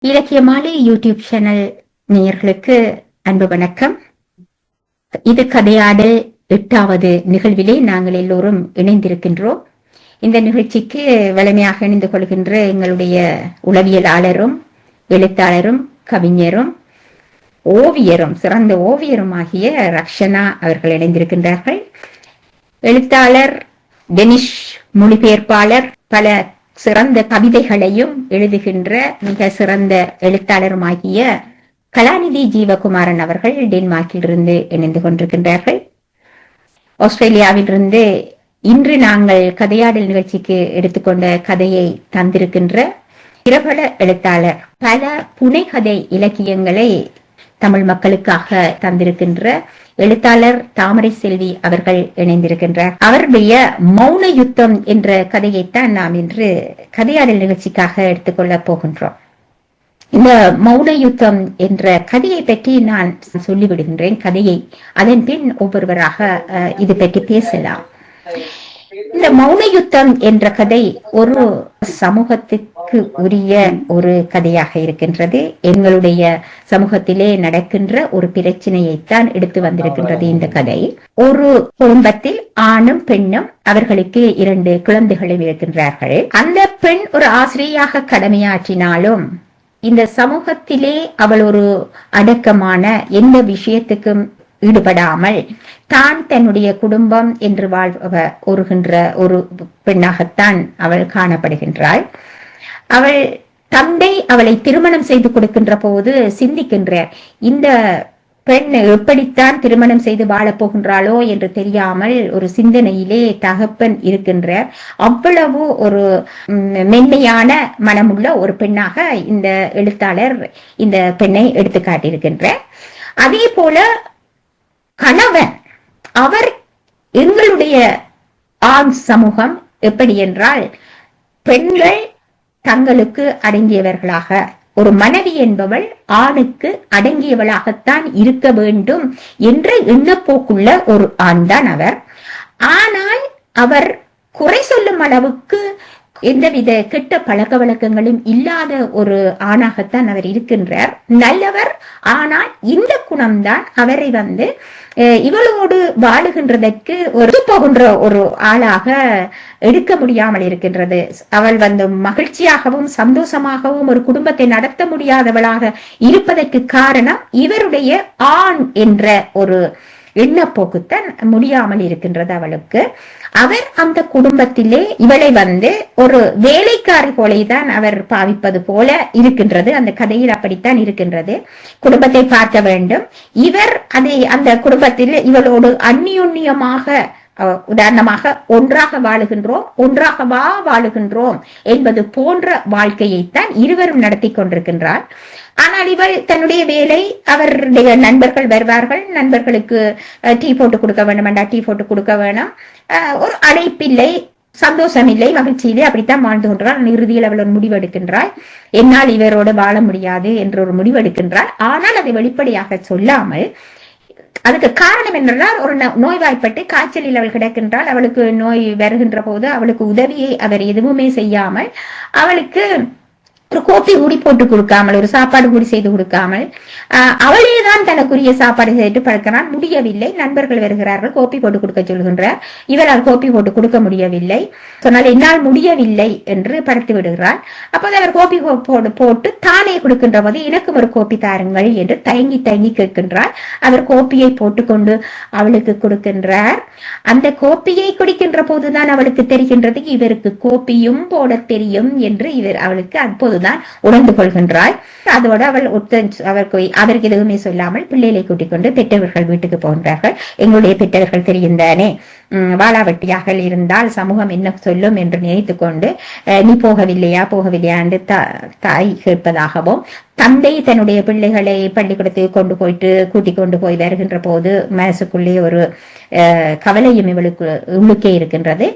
இலக்கிய மாலை YouTube channel நேயர்களுக்கு அன்பு வணக்கம். இது கதையாடல் 8வது நிகழ்விலே நாங்கள் எல்லோரும் இணைந்திருக்கின்றோம். இந்த நிகழ்ச்சிக்கு வலிமையாக இணைந்து கொள்கின்ற எங்களுடைய உளவியலாளரும் எழுத்தாளரும் கவிஞரும் ஓவியரும் சிறந்த ஓவியரும் ஆகிய ரக்ஷனா அவர்கள் இணைந்திருக்கின்றார்கள். எழுத்தாளர், டெனிஷ் மொழிபெயர்ப்பாளர், பல சிறந்த கவிதைகளையும் எழுதுகின்ற மிக சிறந்த எழுத்தாளருமாகிய கலாநிதி ஜீவகுமாரன் அவர்கள் டென்மார்க்கிலிருந்து இணைந்து கொண்டிருக்கின்றார்கள். ஆஸ்திரேலியாவிலிருந்து இன்று நாங்கள் கதையாடல் நிகழ்ச்சிக்கு எடுத்துக்கொண்ட கதையை தந்திருக்கின்ற பிரபல எழுத்தாளர், பல புனைகதை இலக்கியங்களை தமிழ் மக்களுக்காக தந்திருக்கின்ற எழுத்தாளர் தாமரை செல்வி அவர்கள் இணைந்திருக்கின்றார். அவருடைய மௌன யுத்தம் என்ற கதையைத்தான் நாம் இன்று கதையாடல் நிகழ்ச்சிக்காக எடுத்துக்கொள்ள போகின்றோம். இந்த மௌன யுத்தம் என்ற கதையை பற்றி நான் சொல்லிவிடுகின்றேன் கதையை. அதன் பின் ஒவ்வொருவராக இது பற்றி பேசலாம். இந்த மௌன யுத்தம் என்ற கதை ஒரு சமூகத்துக்கு உரிய ஒரு கதையாக இருக்கின்றது. எங்களுடைய சமூகத்திலே நடக்கின்ற ஒரு பிரச்சனையைத்தான் எடுத்து வந்திருக்கின்றது இந்த கதை. ஒரு குடும்பத்தில் ஆணும் பெண்ணும், அவர்களுக்கு 2 குழந்தைகளும் இருக்கின்றார்கள். அந்த பெண் ஒரு ஆசிரியராக கடமையாற்றினாலும் இந்த சமூகத்திலே அவள் ஒரு அடக்கமான எந்த விஷயத்துக்கும் ஈடுபடாமல் தான் தன்னுடைய குடும்பம் என்று ஒருகின்ற ஒரு பெண்ணாகத்தான் அவள் காணப்படுகின்றாள். அவள் தந்தை அவளை திருமணம் செய்து கொடுக்கின்ற போது சிந்திக்கின்றார், இந்த பெண் எப்படித்தான் திருமணம் செய்து வாழப் போகின்றாளோ என்று தெரியாமல் ஒரு சிந்தனையிலே தகப்பன் இருக்கின்றார். அவ்வளவு ஒரு மென்மையான மனமுள்ள ஒரு பெண்ணாக இந்த எழுத்தாளர் இந்த பெண்ணை எடுத்து காட்டியிருக்கின்றார். அதே போல கணவன், அவர் எங்களுடைய ஆண் சமூகம் எப்படி என்றால், பெண்கள் தங்களுக்கு அடங்கியவர்களாக, ஒரு மனைவி என்பவள் ஆணுக்கு அடங்கியவளாகத்தான் இருக்க வேண்டும் என்ற எண்ணப்போக்குள்ள ஒரு ஆண் தான் அவர். ஆனால் அவர் குறை சொல்லும் அளவுக்கு எந்தவித கெட்ட பழக்க வழக்கங்களும் இல்லாத ஒரு ஆணாகத்தான் அவர் இருக்கின்றார். நல்லவர். ஆனால் இந்த குணம்தான் அவரை இவளோடு வாழுகின்றதற்கு ஒரு போகின்ற ஒரு ஆளாக எடுக்க முடியாமல் இருக்கின்றது. அவள் மகிழ்ச்சியாகவும் சந்தோஷமாகவும் ஒரு குடும்பத்தை நடத்த முடியாதவளாக இருப்பதற்கு காரணம் இவருடைய ஆண் என்ற ஒரு எண்ணப்போக்குத்தான் முடியாமல் இருக்கின்றது அவளுக்கு. அவர் அந்த குடும்பத்திலே இவளை ஒரு வேலைக்காரி போலேதான் அவர் பாவிப்பது போல இருக்கின்றது. அந்த கதையில் அப்படித்தான் இருக்கின்றது. குடும்பத்தை பார்க்க வேண்டும். இவர் அந்த குடும்பத்தில் இவளோடு அந்நியுன்னியமாக, உதாரணமாக ஒன்றாக வாழுகின்றோம் என்பது போன்ற வாழ்க்கையைத்தான் இருவரும் நடத்தி கொண்டிருக்கின்றார். ஆனால் இவள் தன்னுடைய வேலை, அவருடைய நண்பர்கள் வருவார்கள், நண்பர்களுக்கு டீ போட்டு கொடுக்க வேண்டும், டீ போட்டு கொடுக்க வேணும், ஒரு அழைப்பில்லை, சந்தோஷம் இல்லை, மகிழ்ச்சி இல்லை, அப்படித்தான் வாழ்ந்து கொண்டாள். இறுதியில் அவள் ஒரு முடிவெடுக்கின்றாள், என்னால் இவரோடு வாழ முடியாது என்ற ஒரு முடிவெடுக்கின்றாள். ஆனால் அதை வெளிப்படையாக சொல்லாமல், அதுக்கு காரணம் என்னென்றால், ஒரு நோய்வாய்ப்பட்டு காய்ச்சலில் அவள் கிடக்கின்றாள். அவளுக்கு நோய் வருகின்ற போது அவளுக்கு உதவியை அவர் எதுவுமே செய்யாமல், அவளுக்கு ஒரு கோப்பி கூடி போட்டு கொடுக்காமல், ஒரு சாப்பாடு கூடி செய்து கொடுக்காமல், அவளேதான் தனக்குரிய சாப்பாடு செய்து பழக்கிறான். முடியவில்லை. நண்பர்கள் வருகிறார்கள், கோப்பி போட்டு கொடுக்க சொல்கின்றார். இவளால் கோப்பி போட்டு கொடுக்க முடியவில்லை. சொன்னால் என்னால் முடியவில்லை என்று படுத்து விடுகிறாள். அப்போது அவர் கோப்பி போட்டு தானே கொடுக்கின்ற போது, எனக்கும் ஒரு கோப்பி தாருங்கள் என்று தயங்கி தயங்கி கேட்கின்றார். அவர் கோப்பியை போட்டுக்கொண்டு அவளுக்கு கொடுக்கின்றார். அந்த கோப்பியை குடிக்கின்ற போதுதான் அவளுக்கு தெரிகின்றது, இவருக்கு கோப்பியும் போட தெரியும் என்று அவளுக்கு அப்போதுதான் உணர்ந்து கொள்கின்றாள். அதோடு அவள் அவருக்கு எதுவுமே சொல்லாமல் பிள்ளைகளை கூட்டிக் கொண்டு பெற்றவர்கள் வீட்டுக்கு போகின்றார்கள். எங்களுடைய பெற்றவர்கள் தெரியுந்தானே, வாளாவட்டியாக இருந்தால் சமூகம் என்ன சொல்லும் என்று நினைத்து கொண்டு, நீ போகவில்லையா என்று தாய் கேட்பதாகவும், தந்தை தன்னுடைய பிள்ளைகளை பள்ளிக்கூடத்துக்கு கூட்டிக் கொண்டு போய் வருகின்ற போது மனசுக்குள்ளே ஒரு கவலையும் இவளுக்கு உள்ளுக்கே இருக்கின்றது.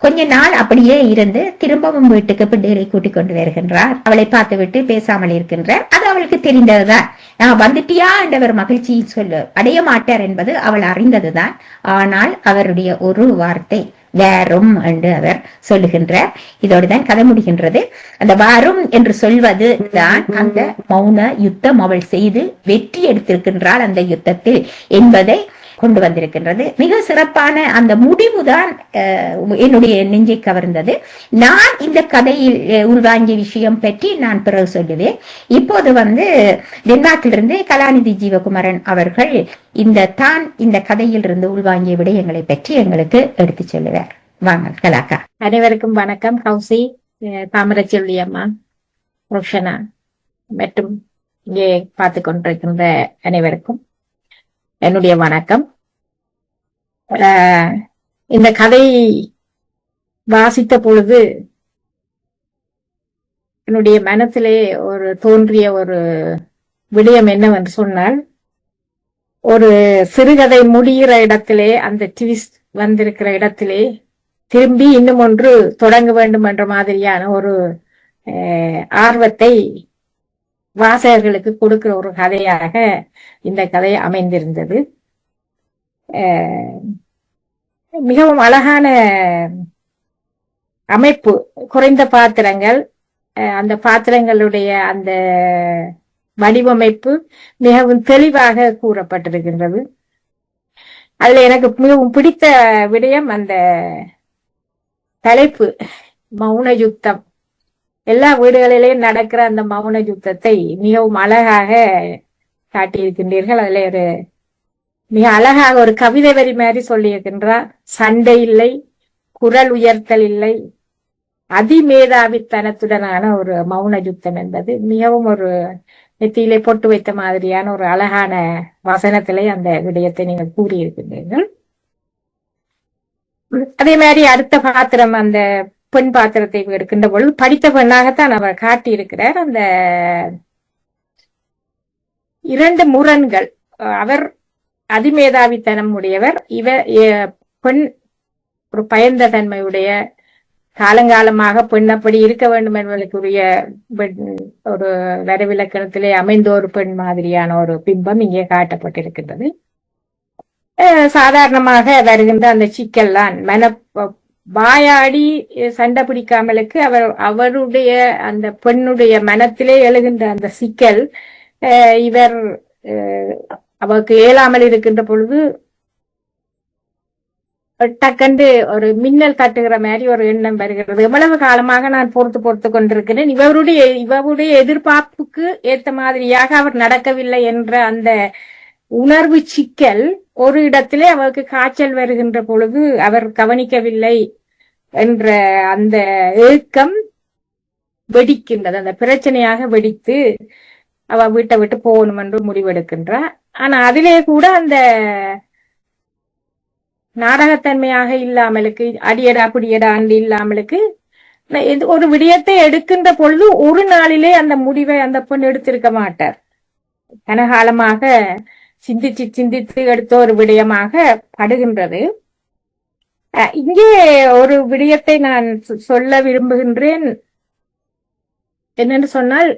கொஞ்ச நாள் அப்படியே இருந்து திரும்பவும் வீட்டுக்கு பிள்ளைகளை கூட்டிக் கொண்டு வருகின்றார். அவளை பார்த்து விட்டு பேசாமல் இருக்கின்றார். அது அவளுக்கு தெரிந்ததுதான். வந்துட்டியா என்றவர் மகிழ்ச்சியை அடைய மாட்டார் என்பது அவள் அறிந்ததுதான். ஆனால் அவருடைய ஒரு வார்த்தை, வேறும் என்று அவர் சொல்லுகின்றார். இதோடு தான் கதை முடிகின்றது. அந்த வாரும் என்று சொல்வது தான் அந்த மௌன யுத்தம் அவள் செய்து வெற்றி எடுத்திருக்கின்றாள் அந்த யுத்தத்தில் என்பதை கொண்டு வந்திருக்கின்றது. மிக சிறப்பான அந்த முடிவுதான் என்னுடைய நெஞ்சை கவர்ந்தது. நான் இந்த கதையில் உள்வாங்கிய விஷயம் பற்றி நான் பிறகு சொல்லுவேன். இப்போது டென்மார்க்கிலிருந்து கலாநிதி ஜீவகுமாரன் அவர்கள் இந்த கதையில் இருந்து உள்வாங்கிய விடயங்களை பற்றி எங்களுக்கு எடுத்து சொல்லுவார். வாங்க கலாக்கா. அனைவருக்கும் வணக்கம். கௌசி, தாமரச்செல்வி அம்மா, ரோஷனா மற்றும் இங்கே பார்த்து கொண்டிருக்கின்ற அனைவருக்கும் என்னுடைய வணக்கம். இந்த கதை வாசித்த பொழுது என்னுடைய மனத்திலே தோன்றிய ஒரு விடயம் என்னவென்று சொன்னால், ஒரு சிறுகதை முடிகிற இடத்திலே, அந்த ட்விஸ்ட் வந்திருக்கிற இடத்திலே திரும்பி இன்னும் ஒன்று தொடங்க வேண்டும் என்ற மாதிரியான ஒரு ஆர்வத்தை வாசகர்களுக்கு கொடுக்கிற ஒரு கதையாக இந்த கதை அமைந்திருந்தது. மிகவும் அழகான அமைப்பு, குறைந்த பாத்திரங்கள், அந்த பாத்திரங்களுடைய அந்த வடிவமைப்பு மிகவும் தெளிவாக கூறப்பட்டிருக்கின்றது. அதுல எனக்கு மிகவும் பிடித்த விடயம் அந்த தலைப்பு, மௌன யுத்தம். எல்லா வீடுகளிலேயும் நடக்கிற அந்த மௌன யுத்தத்தை மிகவும் அழகாக காட்டியிருக்கின்றீர்கள். அதுல ஒரு மிக அழகாக ஒரு கவிதை வரி மாதிரி சொல்லியிருக்கின்றார். சண்டை இல்லை, குரல் உயர்த்தல் இல்லை, அதிமேதாவித்தனத்துடனான ஒரு மௌன யுத்தம் என்பது மிகவும் ஒரு நெத்தியிலே பொட்டு வைத்த மாதிரியான ஒரு அழகான வசனத்திலே அந்த விடயத்தை நீங்கள் கூறியிருக்கின்றீர்கள். அதே மாதிரி அடுத்த பாத்திரம், அந்த பெண் பாத்திரத்தை எடுக்கின்ற பொழுது படித்த பெண்ணாகத்தான் அவர் காட்டியிருக்கிறார். அந்த இரண்டு முரண்கள், அவர் அதிமேதாவித்தனம் உடையவர், பெண் ஒரு பயந்த தன்மையுடைய, காலங்காலமாக பெண் அப்படி இருக்க வேண்டும் என்பதற்குரிய ஒரு வரைவிலக்கணத்திலே அமைந்த ஒரு பெண் மாதிரியான ஒரு பிம்பம் இங்கே காட்டப்பட்டிருக்கின்றது. சாதாரணமாக வருகின்ற அந்த சிக்கல்லாம் வாயாடி சண்டை பிடிக்காமலுக்கு அவருடைய அந்த பெண்ணுடைய மனத்திலே எழுகின்ற அந்த சிக்கல், இவர் அவருக்கு இயலாமல் இருக்கின்ற பொழுது டக்கண்டு ஒரு மின்னல் தட்டுகிற மாதிரி ஒரு எண்ணம் வருகிறது. எவ்வளவு காலமாக நான் பொறுத்து கொண்டிருக்கிறேன், இவருடைய எதிர்பார்ப்புக்கு ஏத்த மாதிரியாக அவர் நடக்கவில்லை என்ற அந்த உணர்வு சிக்கல் ஒரு இடத்திலே அவருக்கு காய்ச்சல் வருகின்ற பொழுது அவர் கவனிக்கவில்லை என்ற அந்த ஏக்கம் வெடிக்கின்றது. அந்த பிரச்சனையாக வெடித்து அவ வீட்டை விட்டு போகணும் என்று முடிவெடுக்கின்றார். ஆனா அதிலே கூட அந்த நாடகத்தன்மையாக இல்லாமலுக்கு, அடியடா குடியடா அன்று இல்லாமலுக்கு ஒரு விடயத்தை எடுக்கின்ற பொழுது ஒரு நாளிலே அந்த முடிவை அந்த பெண் எடுத்திருக்க மாட்டார். கனகாலமாக சிந்தித்து எடுத்த ஒரு விடயமாக படுகின்றது. இங்கே ஒரு விடயத்தை நான் சொல்ல விரும்புகின்றேன். என்னென்று சொன்னால்,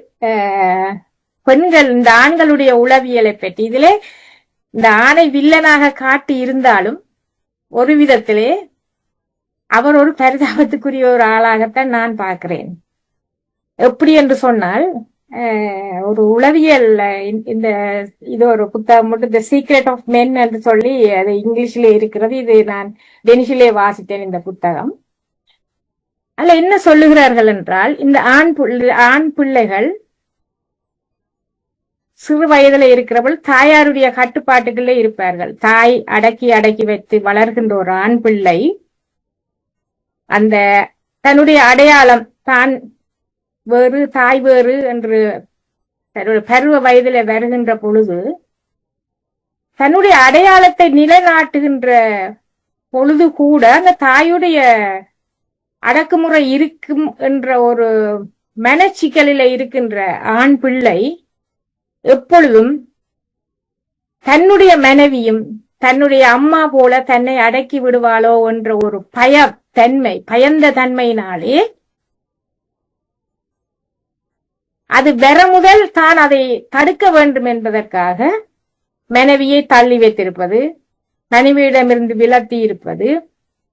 பெண்கள், இந்த ஆண்களுடைய உளவியலை பற்றி, இதிலே இந்த ஆணை வில்லனாக காட்டி இருந்தாலும் ஒரு விதத்திலே அவர் ஒரு பரிதாபத்துக்குரிய ஒரு ஆளாகத்தான் நான் பார்க்கிறேன். எப்படி என்று சொன்னால், ஒரு உளவியல், இது ஒரு புத்தகம் மட்டும், தி சீக்ரெட் ஆஃப் மென் என்று சொல்லி அது இங்கிலீஷ்ல இருக்கிறது. இது நான் டெனிஷிலே வாசித்தேன் இந்த புத்தகம். அதுல என்ன சொல்லுகிறார்கள் என்றால், இந்த ஆண் பிள்ளைகள் சிறு வயதுல இருக்கிறவள் தாயாருடைய கட்டுப்பாட்டுகளே இருப்பார்கள். தாய் அடக்கி வைத்து வளர்கின்ற ஒரு ஆண் பிள்ளை அந்த தன்னுடைய அடையாளம், தான் வேறு தாய் வேறு என்று பருவ வயதில வருகின்ற பொழுது தன்னுடைய அடையாளத்தை நிலைநாட்டுகின்ற பொழுது கூட அந்த தாயுடைய அடக்குமுறை இருக்கும் என்ற ஒரு மனச்சிக்கலில இருக்கின்ற ஆண் பிள்ளை எப்பொழுதும் தன்னுடைய மனைவியும் தன்னுடைய அம்மா போல தன்னை அடக்கி விடுவாளோ என்ற ஒரு பயந்த தன்மையினாலே அது வர முதல் தான் அதை தடுக்க வேண்டும் என்பதற்காக மனைவியை தள்ளி வைத்திருப்பது, மனைவியிடமிருந்து விலத்தி இருப்பது,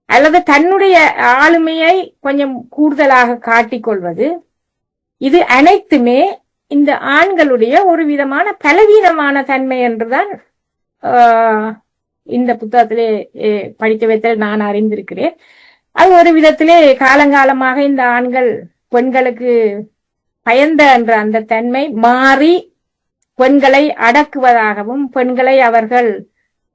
அல்லது தன்னுடைய ஆளுமையை கொஞ்சம் கூடுதலாக காட்டிக்கொள்வது, இது அனைத்துமே இந்த ஆண்களுடைய ஒரு விதமான பலவீனமான தன்மை என்றுதான் இந்த புத்தகத்திலே படிக்க வைத்தல் நான் அறிந்திருக்கிறேன். அது ஒரு விதத்திலே காலங்காலமாக இந்த ஆண்கள் பெண்களுக்கு பயந்த என்ற அந்த தன்மை மாறி பெண்களை அடக்குவதாகவும், பெண்களை அவர்கள்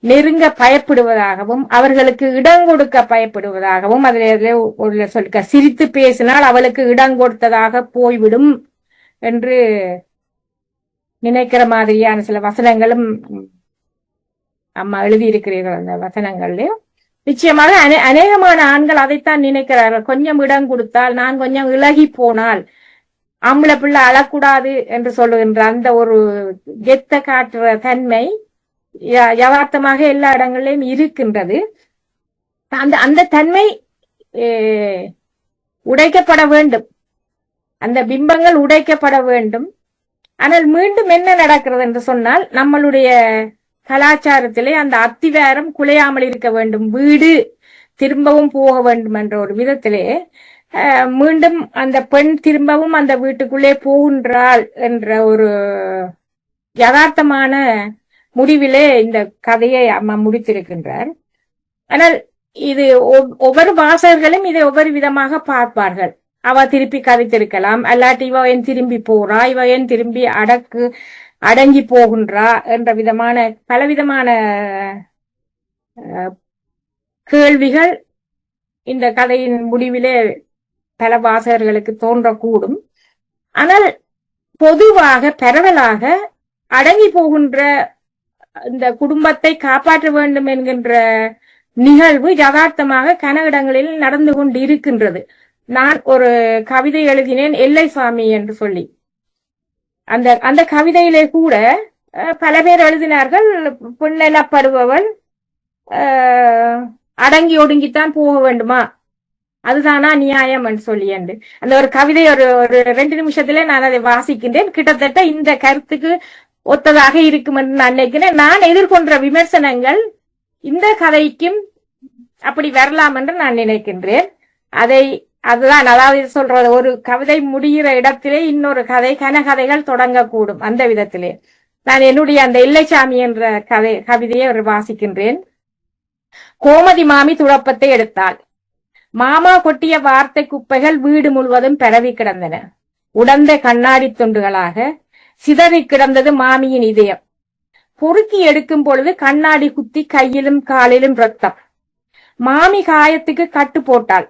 நெருங்க பயப்படுவதாகவும், அவர்களுக்கு இடம் கொடுக்க பயப்படுவதாகவும், அதில் ஒரு சொல்ல சிரித்து பேசினால் அவளுக்கு இடம் கொடுத்ததாக போய்விடும் என்று நினைக்கிற மாதிரியான சில வசனங்களும் அம்மா எழுதியிருக்கிறீர்கள். அந்த வசனங்கள்லயும் நிச்சயமாக அநேகமான ஆண்கள் அதைத்தான் நினைக்கிறார்கள். கொஞ்சம் இடம் கொடுத்தால், நான் கொஞ்சம் இலகி போனால், ஆம்பளை பிள்ளை அழக்கூடாது என்று சொல்லுகின்ற அந்த ஒரு கெத்த காட்டுற தன்மை யதார்த்தமாக எல்லா இடங்களிலும் இருக்கின்றது. அந்த தன்மை உடைக்கப்பட வேண்டும், அந்த பிம்பங்கள் உடைக்கப்பட வேண்டும். ஆனால் மீண்டும் என்ன நடக்கிறது என்று சொன்னால், நம்மளுடைய கலாச்சாரத்திலே அந்த அத்திவாரம் குலையாமல் இருக்க வேண்டும், வீடு திரும்பவும் போக வேண்டும் என்ற ஒரு விதத்திலே மீண்டும் அந்த பெண் திரும்பவும் அந்த வீட்டுக்குள்ளே போகின்றாள் என்ற ஒரு யதார்த்தமான முடிவிலே இந்த கதையை அம்மா முடித்திருக்கின்றார். ஆனால் இது ஒவ்வொரு வாசகர்களும் இதை ஒவ்வொரு விதமாக பார்ப்பார்கள். அவ திருப்பி கதைத்திருக்கலாம், அல்லாட்டி இவ ஏன் திரும்பி போறா, இவ ஏன் திரும்பி அடங்கி போகின்றா என்ற விதமான பலவிதமான கேள்விகள் இந்த கதையின் முடிவிலே பல வாசகர்களுக்கு தோன்றக்கூடும். ஆனால் பொதுவாக பரவலாக அடங்கி போகின்ற இந்த குடும்பத்தை காப்பாற்ற வேண்டும் என்கின்ற நிகழ்வு யதார்த்தமாக கன இடங்களில் நடந்து கொண்டு இருக்கின்றது. நான் ஒரு கவிதை எழுதினேன், எல்லைசாமி என்று சொல்லி. அந்த கவிதையிலே கூட பல பேர் எழுதினார்கள், பெண்ணெனப்படுபவள் அடங்கி ஒடுங்கித்தான் போக வேண்டுமா, அதுதானா நியாயம் என்று சொல்லி. அந்த ஒரு கவிதை ஒரு 2 நிமிஷத்திலே நான் அதை வாசிக்கின்றேன். கிட்டத்தட்ட இந்த கருத்துக்கு ஒத்ததாக இருக்கும் என்று நான் நினைக்கிறேன். நான் எதிர்கொண்ட விமர்சனங்கள் இந்த கதைக்கும் அப்படி வரலாம் என்று நான் நினைக்கின்றேன். அதுதான், அதாவது சொல்றது, ஒரு கவிதை முடிகிற இடத்திலே இன்னொரு கதை, கனகதைகள் தொடங்கக்கூடும். அந்த விதத்திலே நான் என்னுடைய அந்த எல்லைசாமி என்ற கவிதையை வாசிக்கின்றேன். கோமதி மாமி துழப்பத்தை எடுத்தாள். மாமா கொட்டிய வார்த்தை குப்பைகள் வீடு முழுவதும் பரவி கிடந்தன. உடந்த கண்ணாடி துண்டுகளாக சிதறி கிடந்தது மாமியின் இதயம். பொறுக்கி எடுக்கும் பொழுது கண்ணாடி குத்தி கையிலும் காலிலும் ரத்தம். மாமி காயத்துக்கு கட்டு போட்டாள்.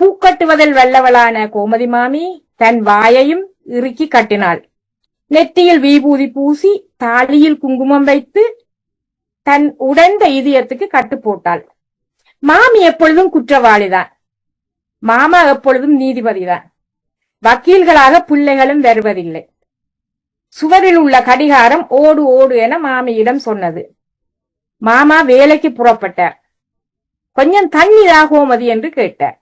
பூக்கட்டுவதில் வல்லவளான கோமதி மாமி தன் வாயையும் இறுக்கி கட்டினாள். நெற்றியில் விபூதி பூசி தாலியில் குங்குமம் வைத்து தன் உடைந்த இதயத்துக்கு கட்டு போட்டாள். மாமி எப்பொழுதும் குற்றவாளிதான், மாமா எப்பொழுதும் நீதிபதிதான். வக்கீல்களாக பிள்ளைகளும் வருவதில்லை. சுவரில் உள்ள கடிகாரம் ஓடு ஓடு என மாமியிடம் சொன்னது. மாமா வேலைக்கு புறப்பட்டார். கொஞ்சம் தண்ணீரா கோமதி என்று கேட்டார்.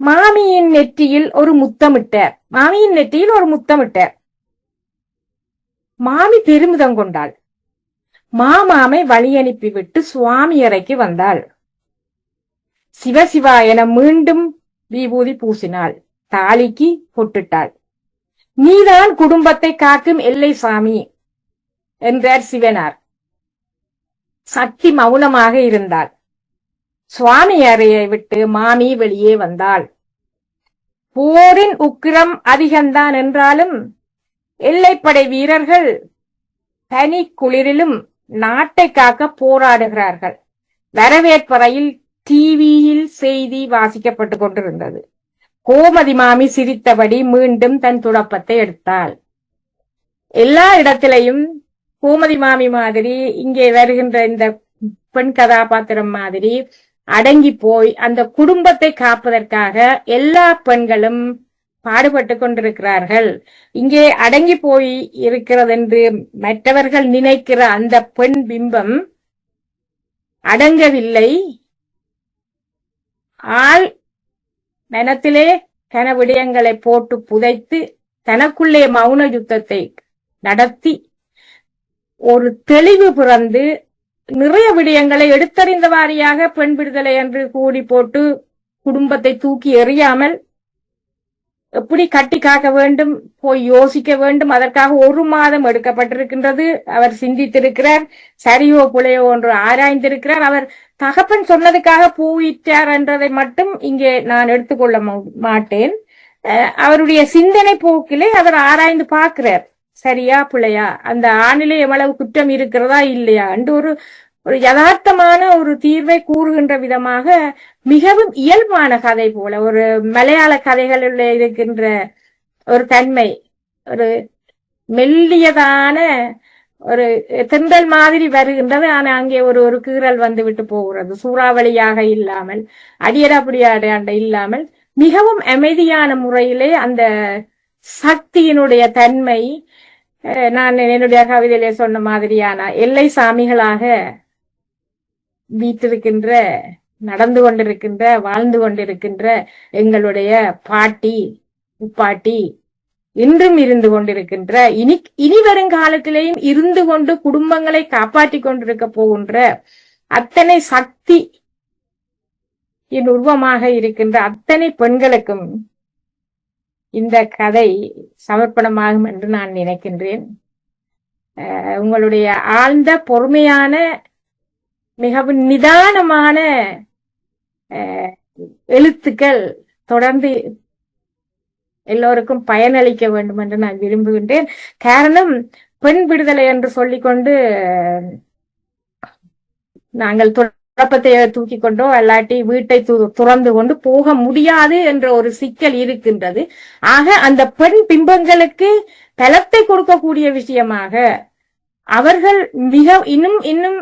மாமியின் நெற்றியில் ஒரு முத்தமிட்டார். மாமி பெருமிதம் கொண்டாள். மாமாமை வழி அனுப்பிவிட்டு சுவாமி அறைக்கு வந்தாள். சிவசிவா என மீண்டும் விபூதி பூசினாள். தாலிக்கு பொட்டுட்டாள். நீதான் குடும்பத்தை காக்கும் எல்லை சாமி என்றார் சிவனார். சக்தி மௌனமாக இருந்தாள். சுவாமி அறையை விட்டு மாமி வெளியே வந்தாள். போரின் உக்கிரம் அதிகம்தான் என்றாலும் எல்லைப்படை வீரர்கள் பனி குளிரிலும் நாட்டை காக்க போராடுகிறார்கள். வரவேற்பறையில் டிவியில் செய்தி வாசிக்கப்பட்டு கொண்டிருந்தது. கோமதி மாமி சிரித்தபடி மீண்டும் தன் துடப்பத்தை எடுத்தாள். எல்லா இடத்திலையும் கோமதி மாமி மாதிரி, இங்கே வருகின்ற இந்த பெண் கதாபாத்திரம் மாதிரி அடங்கி போய் அந்த குடும்பத்தை காப்பதற்காக எல்லா பெண்களும் பாடுபட்டு கொண்டிருக்கிறார்கள். இங்கே அடங்கி போய் இருக்கிறது என்று மற்றவர்கள் நினைக்கிற அந்த பெண் பிம்பம் அடங்கவில்லை. ஆள் மனத்திலே கனவிடயங்களை போட்டு புதைத்து தனக்குள்ளே மௌன யுத்தத்தை நடத்தி ஒரு தெளிவு பிறந்து நிறைய விடயங்களை எடுத்தறிந்த வாரியாக பெண் விடுதலை என்று கூடி போட்டு குடும்பத்தை தூக்கி எறியாமல் எப்படி கட்டி காக்க வேண்டும், போய் யோசிக்க வேண்டும். அதற்காக 1 மாதம் எடுக்கப்பட்டிருக்கின்றது. அவர் சிந்தித்திருக்கிறார், சரியோ புலையோ என்று ஆராய்ந்திருக்கிறார். அவர் தகப்பன் சொன்னதுக்காக போயிட்டார் என்றதை மட்டும் இங்கே நான் எடுத்துக்கொள்ள மாட்டேன். அவருடைய சிந்தனை போக்கிலே அவர் ஆராய்ந்து பார்க்கிறார், சரியா பிள்ளையா, அந்த ஆணிலே எவ்வளவு குற்றம் இருக்கிறதா இல்லையா என்று ஒரு யதார்த்தமான ஒரு தீர்வை கூறுகின்ற விதமாக மிகவும் இயல்பான கதை போல ஒரு மலையாள கதைகளில் இருக்கின்ற ஒரு தன்மை, ஒரு மெல்லியதான ஒரு தென்றல் மாதிரி வருகின்றது. ஆனா அங்கே ஒரு கீறல் வந்து விட்டு போகிறது. சூறாவளியாக இல்லாமல், அடியடாபடியாண்ட இல்லாமல் மிகவும் அமைதியான முறையிலே அந்த சக்தியினுடைய தன்மை, நான் என்னுடைய கவிதையிலே சொன்ன மாதிரியான எல்லை சாமிகளாக வீட்டிருக்கின்ற, நடந்து கொண்டிருக்கின்ற, வாழ்ந்து கொண்டிருக்கின்ற எங்களுடைய பாட்டி முப்பாட்டி, இன்றும் இருந்து கொண்டிருக்கின்ற, இனி வருங்காலத்திலேயும் இருந்து கொண்டு குடும்பங்களை காப்பாற்றி கொண்டிருக்க போகின்ற அத்தனை சக்தி உருவமாக இருக்கின்ற அத்தனை பெண்களுக்கும் இந்த கதை சமர்ப்பணமாகும் என்று நான் நினைக்கின்றேன். உங்களுடைய ஆழ்ந்த பொறுமையான மிகவும் நிதானமான எழுத்துக்கள் தொடர்ந்து எல்லோருக்கும் பயனளிக்க வேண்டும் என்று நான் விரும்புகின்றேன். காரணம், பெண் விடுதலை என்று சொல்லிக்கொண்டு நாங்கள் குழப்பத்தை தூக்கி கொண்டோ அல்லாட்டி வீட்டை துறந்து கொண்டு போக முடியாது என்ற ஒரு சிக்கல் இருக்கின்றது. ஆக அந்த பெண் பிம்பங்களுக்கு பலத்தை கொடுக்கக்கூடிய விஷயமாக அவர்கள் இன்னும்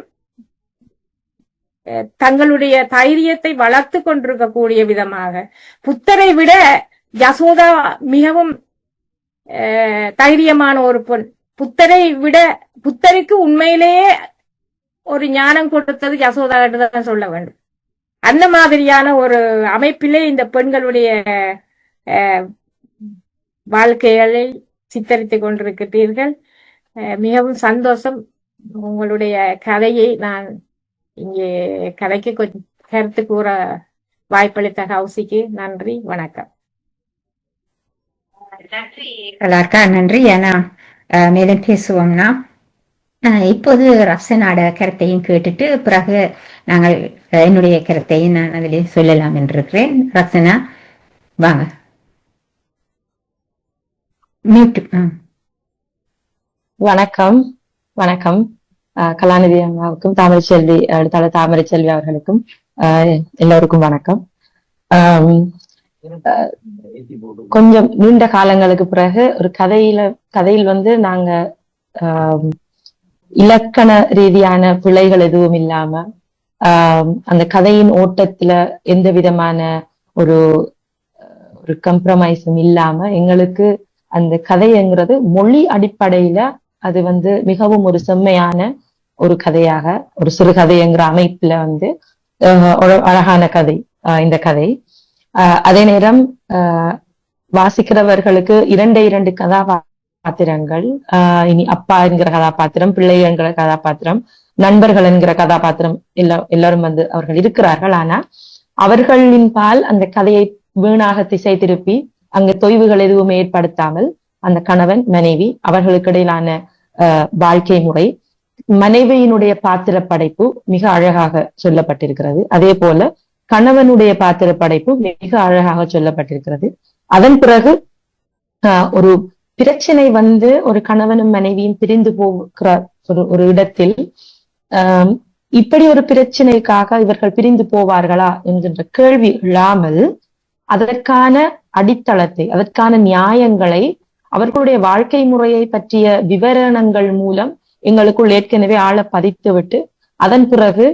தங்களுடைய தைரியத்தை வளர்த்து கொண்டிருக்கக்கூடிய விதமாக, புத்தரை விட யசோதா மிகவும் தைரியமான ஒரு பெண். புத்தரை விட, புத்தருக்கு உண்மையிலேயே ஒரு ஞானம் கொடுத்தது யசோதா என்றுதான் சொல்ல வேண்டும். அந்த மாதிரியான ஒரு அமைப்பிலே இந்த பெண்களுடைய வாழ்க்கைகளை சித்தரித்துக் கொண்டிருக்கிறீர்கள். மிகவும் சந்தோஷம். உங்களுடைய கதையை நான் இங்கே கதைக்கு கொஞ்சம் கருத்து கூற வாய்ப்பளித்த ஹவுசிக்கு நன்றி, வணக்கம். நன்றி. ஏன்னா மேலும் பேசுவோம்னா இப்போது ரசனாட கருத்தையும் கேட்டுட்டு பிறகு நாங்கள் என்னுடைய கருத்தையும் நான் அதிலே சொல்லலாம் என்றிருக்கிறேன். ரசனா வாங்க. வணக்கம். வணக்கம் கலாநிதி அம்மாவுக்கும் தாமரைச்செல்வி எழுத்தாளர் தாமரைச்செல்வி அவர்களுக்கும் எல்லோருக்கும் வணக்கம். கொஞ்சம் நீண்ட காலங்களுக்கு பிறகு ஒரு கதையில் வந்து நாங்க இலக்கண ரீதியான பிழைகள் எதுவும் இல்லாம அந்த கதையின் ஓட்டத்துல எந்த விதமான ஒரு கம்ப்ரமைஸும் இல்லாம எங்களுக்கு அந்த கதைங்கிறது மொழி அடிப்படையில அது வந்து மிகவும் ஒரு செம்மையான ஒரு கதையாக, ஒரு சிறுகதைங்கிற அமைப்புல வந்து அழகான கதை இந்த கதை. அதே நேரம் வாசிக்கிறவர்களுக்கு இரண்டு கதாபாத்திரங்கள், இனி அப்பா என்கிற கதாபாத்திரம், பிள்ளை என்கிற கதாபாத்திரம், நண்பர்கள் என்கிற கதாபாத்திரம் எல்லாரும் வந்து அவர்கள் இருக்கிறார்கள். ஆனா அவர்களின் பால் அந்த கதையை வீணாக திசை திருப்பி அங்கு தொய்வுகள் எதுவும் ஏற்படுத்தாமல் அந்த கணவன் மனைவி அவர்களுக்கு இடையிலான வாழ்க்கை முறை, மனைவியினுடைய பாத்திர படைப்பு மிக அழகாக சொல்லப்பட்டிருக்கிறது. அதே போல கணவனுடைய பாத்திர படைப்பு மிக அழகாக சொல்லப்பட்டிருக்கிறது. அதன் பிறகு ஒரு பிரச்சனை வந்து ஒரு கணவனும் மனைவியும் பிரிந்து போகிற ஒரு இடத்தில் இப்படி ஒரு பிரச்சனைக்காக இவர்கள் பிரிந்து போவார்களா என்கின்ற கேள்வி இல்லாமல் அதற்கான அடித்தளத்தை, அதற்கான நியாயங்களை அவர்களுடைய வாழ்க்கை முறையை பற்றிய விவரணங்கள் மூலம் எங்களுக்குள் ஏற்கனவே ஆழ பதித்து விட்டு அதன் பிறகு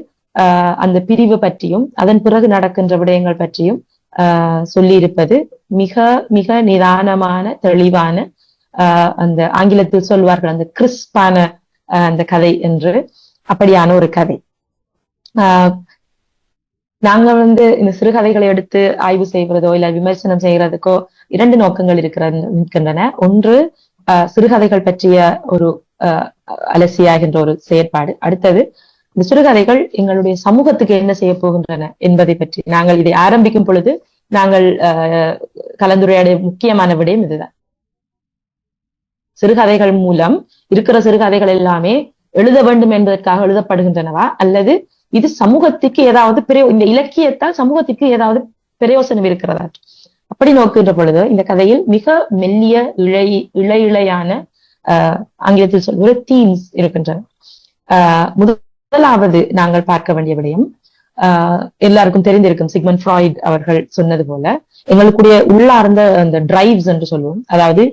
அந்த பிரிவு பற்றியும் அதன் பிறகு நடக்கின்ற விடயங்கள் பற்றியும் சொல்லியிருப்பது மிக மிக நிதானமான தெளிவான அந்த ஆங்கிலத்தில் சொல்வார்கள் அந்த கிறிஸ்பான அந்த கதை என்று, அப்படியான ஒரு கதை. நாங்க வந்து இந்த சிறுகதைகளை எடுத்து ஆய்வு செய்வதோ இல்ல விமர்சனம் செய்யறதுக்கோ இரண்டு நோக்கங்கள் இருக்கின்றன. ஒன்று சிறுகதைகள் பற்றிய ஒரு அலசியாகின்ற ஒரு செயற்பாடு. அடுத்தது இந்த சிறுகதைகள் எங்களுடைய சமூகத்துக்கு என்ன செய்ய போகின்றன என்பதை பற்றி நாங்கள் இதை ஆரம்பிக்கும் பொழுது நாங்கள் கலந்துரையாடிய முக்கியமான விடயம் இதுதான். சிறுகதைகள் மூலம் இருக்கிற சிறுகதைகள் எல்லாமே எழுத வேண்டும் என்பதற்காக எழுதப்படுகின்றனவா, அல்லது இது சமூகத்துக்கு ஏதாவது இந்த இலக்கியத்தால் சமூகத்துக்கு ஏதாவது பிரயோசனம் இருக்கிறதா? அப்படி நோக்குகின்ற பொழுது இந்த கதையில் மிக மெல்லிய இழையான ஆங்கிலத்தில் சொல்கிற தீம்ஸ் இருக்கின்றன. முதலாவது நாங்கள் பார்க்க வேண்டிய விடயம், எல்லாருக்கும் தெரிந்திருக்கும், சிக்மண்ட் ஃப்ராய்ட் அவர்கள் சொன்னது போல எங்களுக்குடைய உள்ளார்ந்த அந்த டிரைவ்ஸ் என்று சொல்லுவோம், அதாவது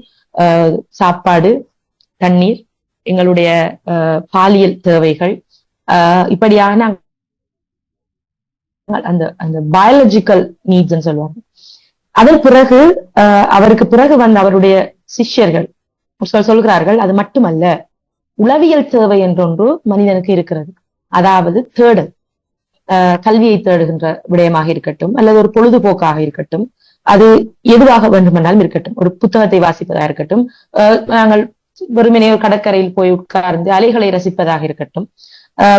சாப்பாடு, தண்ணீர், எங்களுடைய பாலியல் தேவைகள், இப்படியான அந்த அந்த பயாலஜிக்கல் நீட்ஸ் சொல்லுவாங்க. அதன் பிறகு அவருக்கு பிறகு வந்த அவருடைய சிஷ்யர்கள் சொல்கிறார்கள், அது மட்டுமல்ல, உளவியல் தேவை என்றொன்று மனிதனுக்கு இருக்கிறது. அதாவது தேடல், கல்வியை தேடுகின்ற விடயமாக இருக்கட்டும், அல்லது ஒரு பொழுதுபோக்காக இருக்கட்டும், அது எதுவாக வேண்டுமென்றாலும் இருக்கட்டும், ஒரு புத்தகத்தை வாசிப்பதாக இருக்கட்டும், நாங்கள் வெறுமனே ஒரு கடற்கரையில் போய் உட்கார்ந்து அலைகளை ரசிப்பதாக இருக்கட்டும்,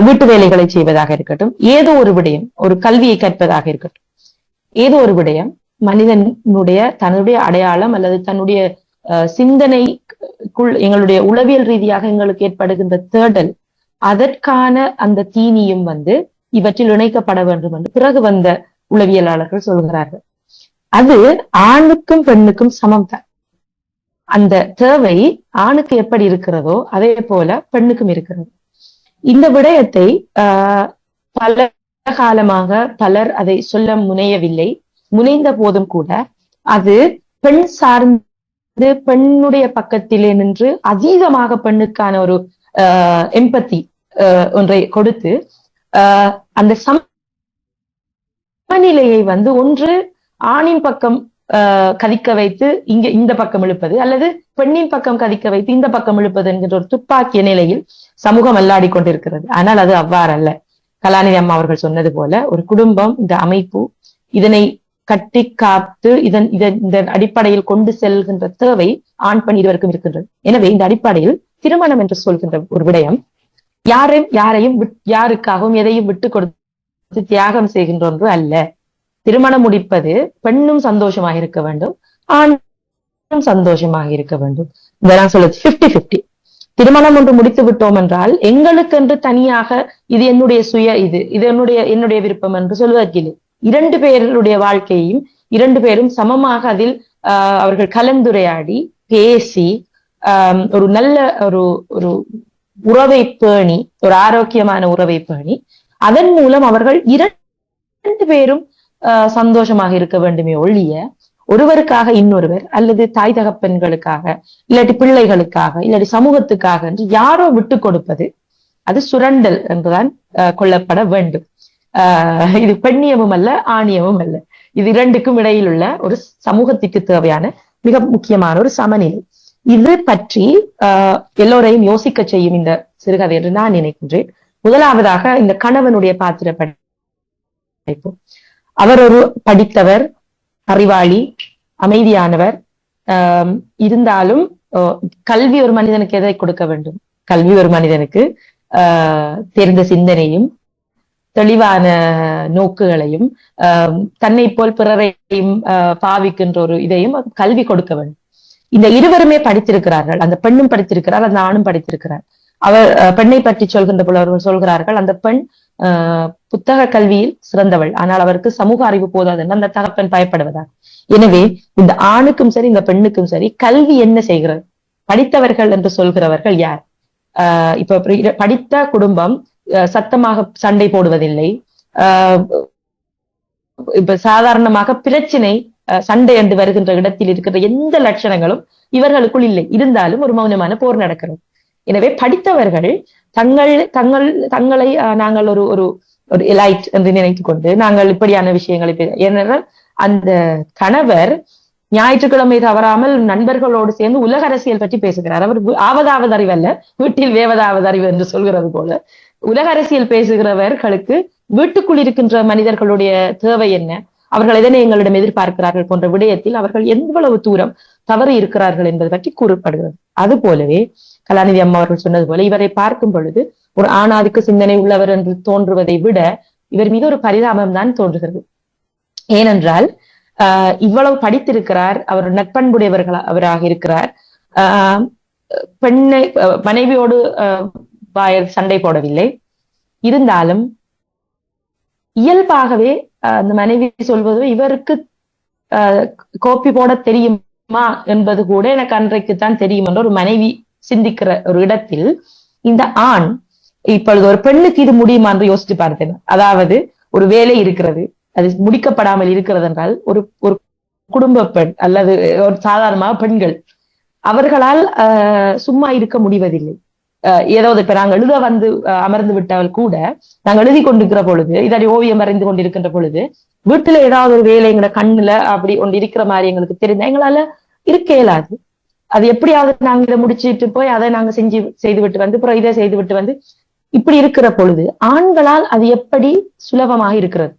வீட்டு வேலைகளை செய்வதாக இருக்கட்டும், ஏதோ ஒரு விடயம், ஒரு கல்வியை கற்பதாக இருக்கட்டும், ஏதோ ஒரு விடயம் மனிதனுடைய தன்னுடைய அடையாளம் அல்லது தன்னுடைய சிந்தனைக்குள் எங்களுடைய உளவியல் ரீதியாக எங்களுக்கு ஏற்படுகின்ற தேடல், அதற்கான அந்த தீனியும் இவற்றில் இணைக்கப்பட வேண்டும் என்று பிறகு வந்த உளவியலாளர்கள் சொல்கிறார்கள். அது ஆணுக்கும் பெண்ணுக்கும் சமம் தான். அந்த தேவை ஆணுக்கு எப்படி இருக்கிறதோ அதே போல பெண்ணுக்கும் இருக்கிறது. இந்த விடயத்தை பல காலமாக பலர் அதை சொல்ல முனையவில்லை. முனைந்த போதும் கூட அது பெண் சார்ந்து பெண்ணுடைய பக்கத்திலே நின்று அதீதமாக பெண்ணுக்கான ஒரு எம்பத்தி ஒன்றை கொடுத்து அந்த சமநிலையை ஒன்று ஆணின் பக்கம் கதிக்க வைத்து இந்த பக்கம் இழுப்பது, அல்லது பெண்ணின் பக்கம் கதிக்க வைத்து இந்த பக்கம் இழுப்பது என்கின்ற ஒரு துப்பாக்கிய நிலையில் சமூகம் அல்லாடி கொண்டிருக்கிறது. ஆனால் அது அவ்வாறல்ல. கலாநிதி அம்மா அவர்கள் சொன்னது போல ஒரு குடும்பம், இந்த அமைப்பு இதனை கட்டி காத்து இந்த அடிப்படையில் கொண்டு செல்கின்ற தேவை ஆண் பெண் இருவருக்கும் இருக்கின்றது. எனவே இந்த அடிப்படையில் திருமணம் என்று சொல்கின்ற ஒரு விடயம் யாரையும் யாருக்காகவும் எதையும் விட்டு கொடுத்து தியாகம் செய்கின்ற ஒன்று அல்ல. திருமணம் முடிப்பது பெண்ணும் சந்தோஷமாக இருக்க வேண்டும், ஆணும் சந்தோஷமாக இருக்க வேண்டும். இதெல்லாம் சொல்லுது 50-50. திருமணம் ஒன்று முடித்து விட்டோம் என்றால் எங்களுக்கென்று தனியாக இது என்னுடைய இது என்னுடைய விருப்பம் என்று சொல்வதற்கில்லை. இரண்டு பேருடைய வாழ்க்கையையும் இரண்டு பேரும் சமமாக அதில் அவர்கள் கலந்துரையாடி பேசி ஒரு நல்ல ஒரு உறவை பேணி, ஒரு ஆரோக்கியமான உறவை பேணி, அதன் மூலம் அவர்கள் இரண்டு பேரும் சந்தோஷமாக இருக்க வேண்டுமே ஒழிய ஒருவருக்காக இன்னொருவர், அல்லது தாய் தகப்பன்களுக்காக, இல்லாட்டி பிள்ளைகளுக்காக, இல்லாட்டி சமூகத்துக்காக என்று யாரோ விட்டு கொடுப்பது அது சுரண்டல் என்றுதான் கொள்ளப்பட வேண்டும். இது பெண்ணியமும் அல்ல, ஆணியமும் அல்ல. இது இரண்டுக்கும் இடையில் உள்ள ஒரு சமூகத்திற்கு தேவையான மிக முக்கியமான ஒரு சமநிலை. இது பற்றி எல்லோரையும் யோசிக்க செய்யும் இந்த சிறுகதை என்று நான் நினைக்கின்றேன். முதலாவதாக இந்த கணவனுடைய பாத்திர படைப்பு. அவர் ஒரு படித்தவர், அறிவாளி, அமைதியானவர். இருந்தாலும் கல்வி ஒரு மனிதனுக்கு எதை கொடுக்க வேண்டும்? கல்வி ஒரு மனிதனுக்கு தெரிந்த சிந்தனையும் தெளிவான நோக்குகளையும் தன்னை போல் பிறரையும் பாவிக்கின்ற ஒரு இதையும் கல்வி கொடுக்க வேண்டும். இந்த இருவருமே படித்திருக்கிறார்கள். அந்த பெண்ணும் படித்திருக்கிறார், அந்த ஆணும் படித்திருக்கிறார். அவர் பெண்ணை பற்றி சொல்கின்ற போல அவர்கள் சொல்கிறார்கள், அந்த பெண் புத்தக கல்வியில் சிறந்தவள், ஆனால் அவருக்கு சமூக அறிவு போதாது என்று அந்த தகப்பன் பயப்படுவதா. எனவே இந்த ஆணுக்கும் சரி இந்த பெண்ணுக்கும் சரி கல்வி என்ன செய்கிறது? படித்தவர்கள் என்று சொல்கிறவர்கள் யார்? இப்ப படித்த குடும்பம் சத்தமாக சண்டை போடுவதில்லை. இப்ப சாதாரணமாக பிரச்சனை சண்டை என்று வருகின்ற இடத்தில் இருக்கிற எந்த லட்சணங்களும் இவர்களுக்குள் இல்லை. இருந்தாலும் ஒரு மௌனமான போர் நடக்கிறது. எனவே படித்தவர்கள் தங்களை நாங்கள் ஒரு எலைட் என்று நினைத்துக் கொண்டு நாங்கள் இப்படியான விஷயங்களை ஏனென்றால் அந்த கணவர் ஞாயிற்றுக்கிழமை தவறாமல் நண்பர்களோடு சேர்ந்து உலக அரசியல் பற்றி பேசுகிறார். அவர் ஆவதாவது அறிவு அல்ல, வீட்டில் வேவதாவது அறிவு என்று சொல்கிறது போல உலக அரசியல் பேசுகிறவர்களுக்கு வீட்டுக்குள் இருக்கின்ற மனிதர்களுடைய தேவை என்ன, அவர்கள் எதனை எங்களிடம் எதிர்பார்க்கிறார்கள் போன்ற விடயத்தில் அவர்கள் எவ்வளவு தூரம் தவறு இருக்கிறார்கள் என்பது பற்றி கூறப்படுகிறது. அது போலவே கலாநிதி அம்மா அவர்கள் சொன்னது போல இவரை பார்க்கும் பொழுது ஒரு ஆணாதிக்க சிந்தனை உள்ளவர் என்று தோன்றுவதை விட இவர் மீது ஒரு பரிதாபம் தான் தோன்றுகிறது. ஏனென்றால் இவ்வளவு படித்திருக்கிறார், அவர் அவராக இருக்கிறார். பெண்ணை மனைவியோடு சண்டை போடவில்லை. இருந்தாலும் இயல்பாகவே அந்த மனைவி சொல்வது இவருக்கு கோப்பி போட தெரியுமா என்பது கூட எனக்கு அன்றைக்குத்தான் தெரியும் என்ற ஒரு மனைவி சிந்திக்கிற ஒரு இடத்தில் இந்த ஆண் இப்பொழுது ஒரு பெண்ணுக்கு இது முடியுமா என்று யோசிச்சு பார்த்தேன். அதாவது ஒரு வேலை இருக்கிறது, அது முடிக்கப்படாமல் இருக்கிறது என்றால் ஒரு ஒரு குடும்ப பெண் அல்லது ஒரு சாதாரணமாக பெண்கள் அவர்களால் சும்மா இருக்க முடிவதில்லை. ஏதாவது இப்ப நாங்கள் எழுத அமர்ந்து விட்டால் கூட நாங்கள் எழுதி கொண்டிருக்கிற பொழுது இதாடி ஓவியம் வரைந்து கொண்டிருக்கின்ற பொழுது வீட்டுல ஏதாவது ஒரு வேலை எங்களோட கண்ணுல அப்படி ஒன்று இருக்கிற மாதிரி எங்களுக்கு தெரிஞ்சா எங்களால இருக்க இயலாது. அது எப்படியாவது நாங்க இதை முடிச்சுட்டு போய் அதை நாங்க செய்து விட்டு வந்து அப்புறம் இதை செய்து விட்டு வந்து இப்படி இருக்கிற பொழுது ஆண்களால் அது எப்படி சுலபமாக இருக்கிறது?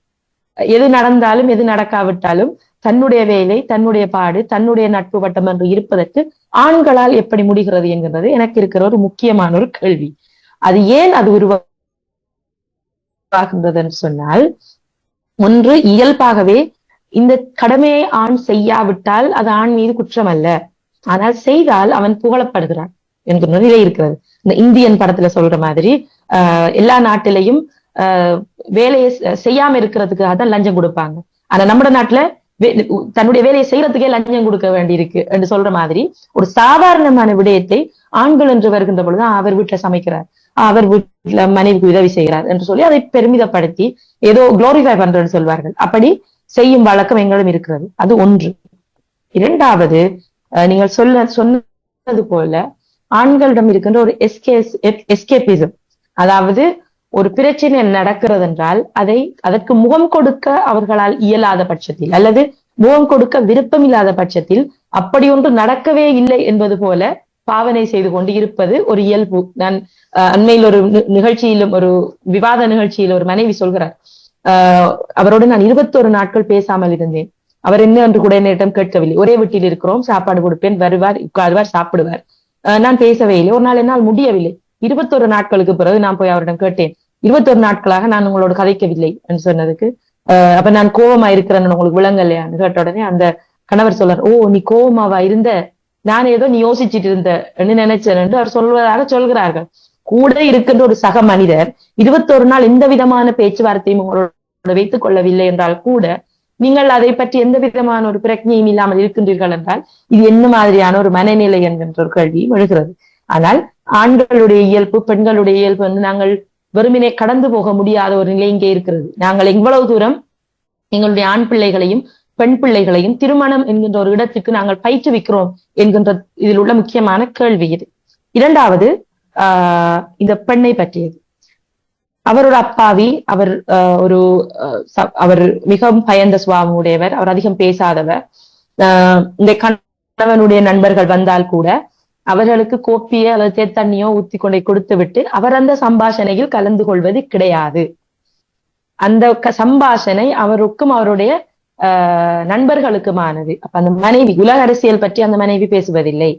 எது நடந்தாலும் எது நடக்காவிட்டாலும் தன்னுடைய வேலை, தன்னுடைய பாடு, தன்னுடைய நட்பு வட்டம் என்று இருப்பதற்கு ஆண்களால் எப்படி முடிகிறது என்கிறது எனக்கு இருக்கிற ஒரு முக்கியமான ஒரு கேள்வி. அது ஏன் அது உருவாகின்றது என்று சொன்னால், ஒன்று இயல்பாகவே இந்த கடமையை ஆண் செய்யாவிட்டால் அது ஆண் மீது குற்றம் அல்ல, ஆனால் செய்தால் அவன் புகழப்படுகிறான் என்கிற நிலை இருக்கிறது. இந்த இந்தியன் படத்துல சொல்ற மாதிரி எல்லா நாட்டிலையும் வேலையை செய்யாம இருக்கிறதுக்காக தான் லஞ்சம் கொடுப்பாங்க. ஆனா நம்ம நாட்டுல தன்னுடைய வேலையை செய்யறதுக்கே லஞ்சம் கொடுக்க வேண்டியிருக்கு என்று சொல்ற மாதிரி ஒரு சாதாரணமான விடயத்தை ஆண்கள் என்று வருகின்ற பொழுது அவர் வீட்டுல சமைக்கிறார், அவர் வீட்டுல மனைவிக்கு உதவி செய்கிறார் என்று சொல்லி அதை பெருமிதப்படுத்தி ஏதோ குளோரிஃபை பண்றேன்னு சொல்வார்கள். அப்படி செய்யும் வழக்கம் எங்களும் இருக்கிறது. அது ஒன்று. இரண்டாவது, நீங்கள் சொன்னது போல ஆண்களிடம் இருக்கின்ற ஒரு எஸ்கேபிசம், அதாவது ஒரு பிரச்சனை நடக்கிறது என்றால் அதற்கு முகம் கொடுக்க அவர்களால் இயலாத பட்சத்தில் அல்லது முகம் கொடுக்க விருப்பம் இல்லாத பட்சத்தில் அப்படி ஒன்று நடக்கவே இல்லை என்பது போல பாவனை செய்து கொண்டு இருப்பது ஒரு இயல்பு. நான் அண்மையில் ஒரு நிகழ்ச்சியிலும் ஒரு விவாத நிகழ்ச்சியில் ஒரு மனைவி சொல்கிறார், அவரோடு நான் 21 நாட்கள் பேசாமல் இருந்தேன், அவர் என்ன என்று கூட என்னிடம் கேட்கவில்லை, ஒரே வீட்டில் இருக்கிறோம், சாப்பாடு கொடுப்பேன், வருவார், உட்காருவார், சாப்பிடுவார், நான் பேசவே இல்லை. ஒரு நாள் என்னால் முடியவில்லை. 21 நாட்களுக்கு பிறகு நான் போய் அவரிடம் கேட்டேன், 21 நாட்களாக நான் உங்களோட கதைக்கவில்லை என்று சொன்னதுக்கு அப்ப நான் கோபமா இருக்கிறேன்னு உங்களுக்கு விளங்கலையான்னு கேட்ட உடனே அந்த கணவர் சொல்றார், ஓ நீ கோபமாவா இருந்த, நான் ஏதோ நீ யோசிச்சுட்டு இருந்த என்று நினைச்சேன் என்று அவர் சொல்வதாக சொல்கிறார்கள். கூட இருக்கின்ற ஒரு சக மனிதர் 21 நாள் எந்த விதமான பேச்சுவார்த்தையும் உங்களோட வைத்துக் கொள்ளவில்லை என்றால் கூட நீங்கள் அதை பற்றி எந்த விதமான ஒரு பிரச்சனையும் இல்லாமல் இருக்கின்றீர்கள் என்றால் இது என்ன மாதிரியான ஒரு மனநிலை என்கின்ற ஒரு கேள்வியும் எழுகிறது. ஆனால் ஆண்களுடைய இயல்பு, பெண்களுடைய இயல்பு வந்து நாங்கள் வெறுமினே கடந்து போக முடியாத ஒரு நிலை இங்கே இருக்கிறது. நாங்கள் எவ்வளவு தூரம் எங்களுடைய ஆண் பிள்ளைகளையும் பெண் பிள்ளைகளையும் திருமணம் என்கின்ற ஒரு இடத்துக்கு நாங்கள் பயிற்றுவிக்கிறோம் என்கின்ற இதில் உள்ள முக்கியமான கேள்வி இது. இரண்டாவது, இந்த பெண்ணை பற்றியது. அவர் ஒரு அப்பாவி, அவர் மிகவும் பயந்த சுபாவம் உடையவர், அவர் அதிகம் பேசாதவர். இந்த கணவனுடைய நண்பர்கள் வந்தால் கூட அவர்களுக்கு கோப்பியோ அல்லது தேத்தண்ணியோ ஊத்தி கொண்டே கொடுத்து விட்டு அவர் அந்த சம்பாஷணையில் கலந்து கொள்வது கிடையாது. அந்த சம்பாஷணை அவருக்கும் அவருடைய நண்பர்களுக்குமானது. அப்ப அந்த மனைவி, உலக அரசியல் பற்றி அந்த மனைவி பேசுவதில்லை.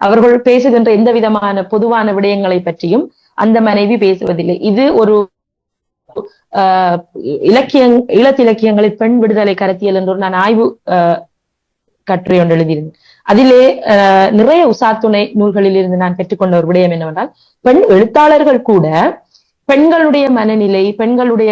அவர்கள் பேசுகின்ற எந்த விதமான பொதுவான விடயங்களை பற்றியும் அந்த மனைவி பேசுவதில்லை. இது ஒரு ஈழத்திலக்கியங்களில் பெண் விடுதலை கருத்தியல் என்று நான் ஆய்வு கட்டுரை ஒன்று எழுதியிருந்தேன். அதிலே நிறைய உசாத்துணை நூல்களில் இருந்து நான் பெற்றுக்கொண்ட ஒரு விடயம் என்னவென்றால், பெண் எழுத்தாளர்கள் கூட பெண்களுடைய மனநிலை, பெண்களுடைய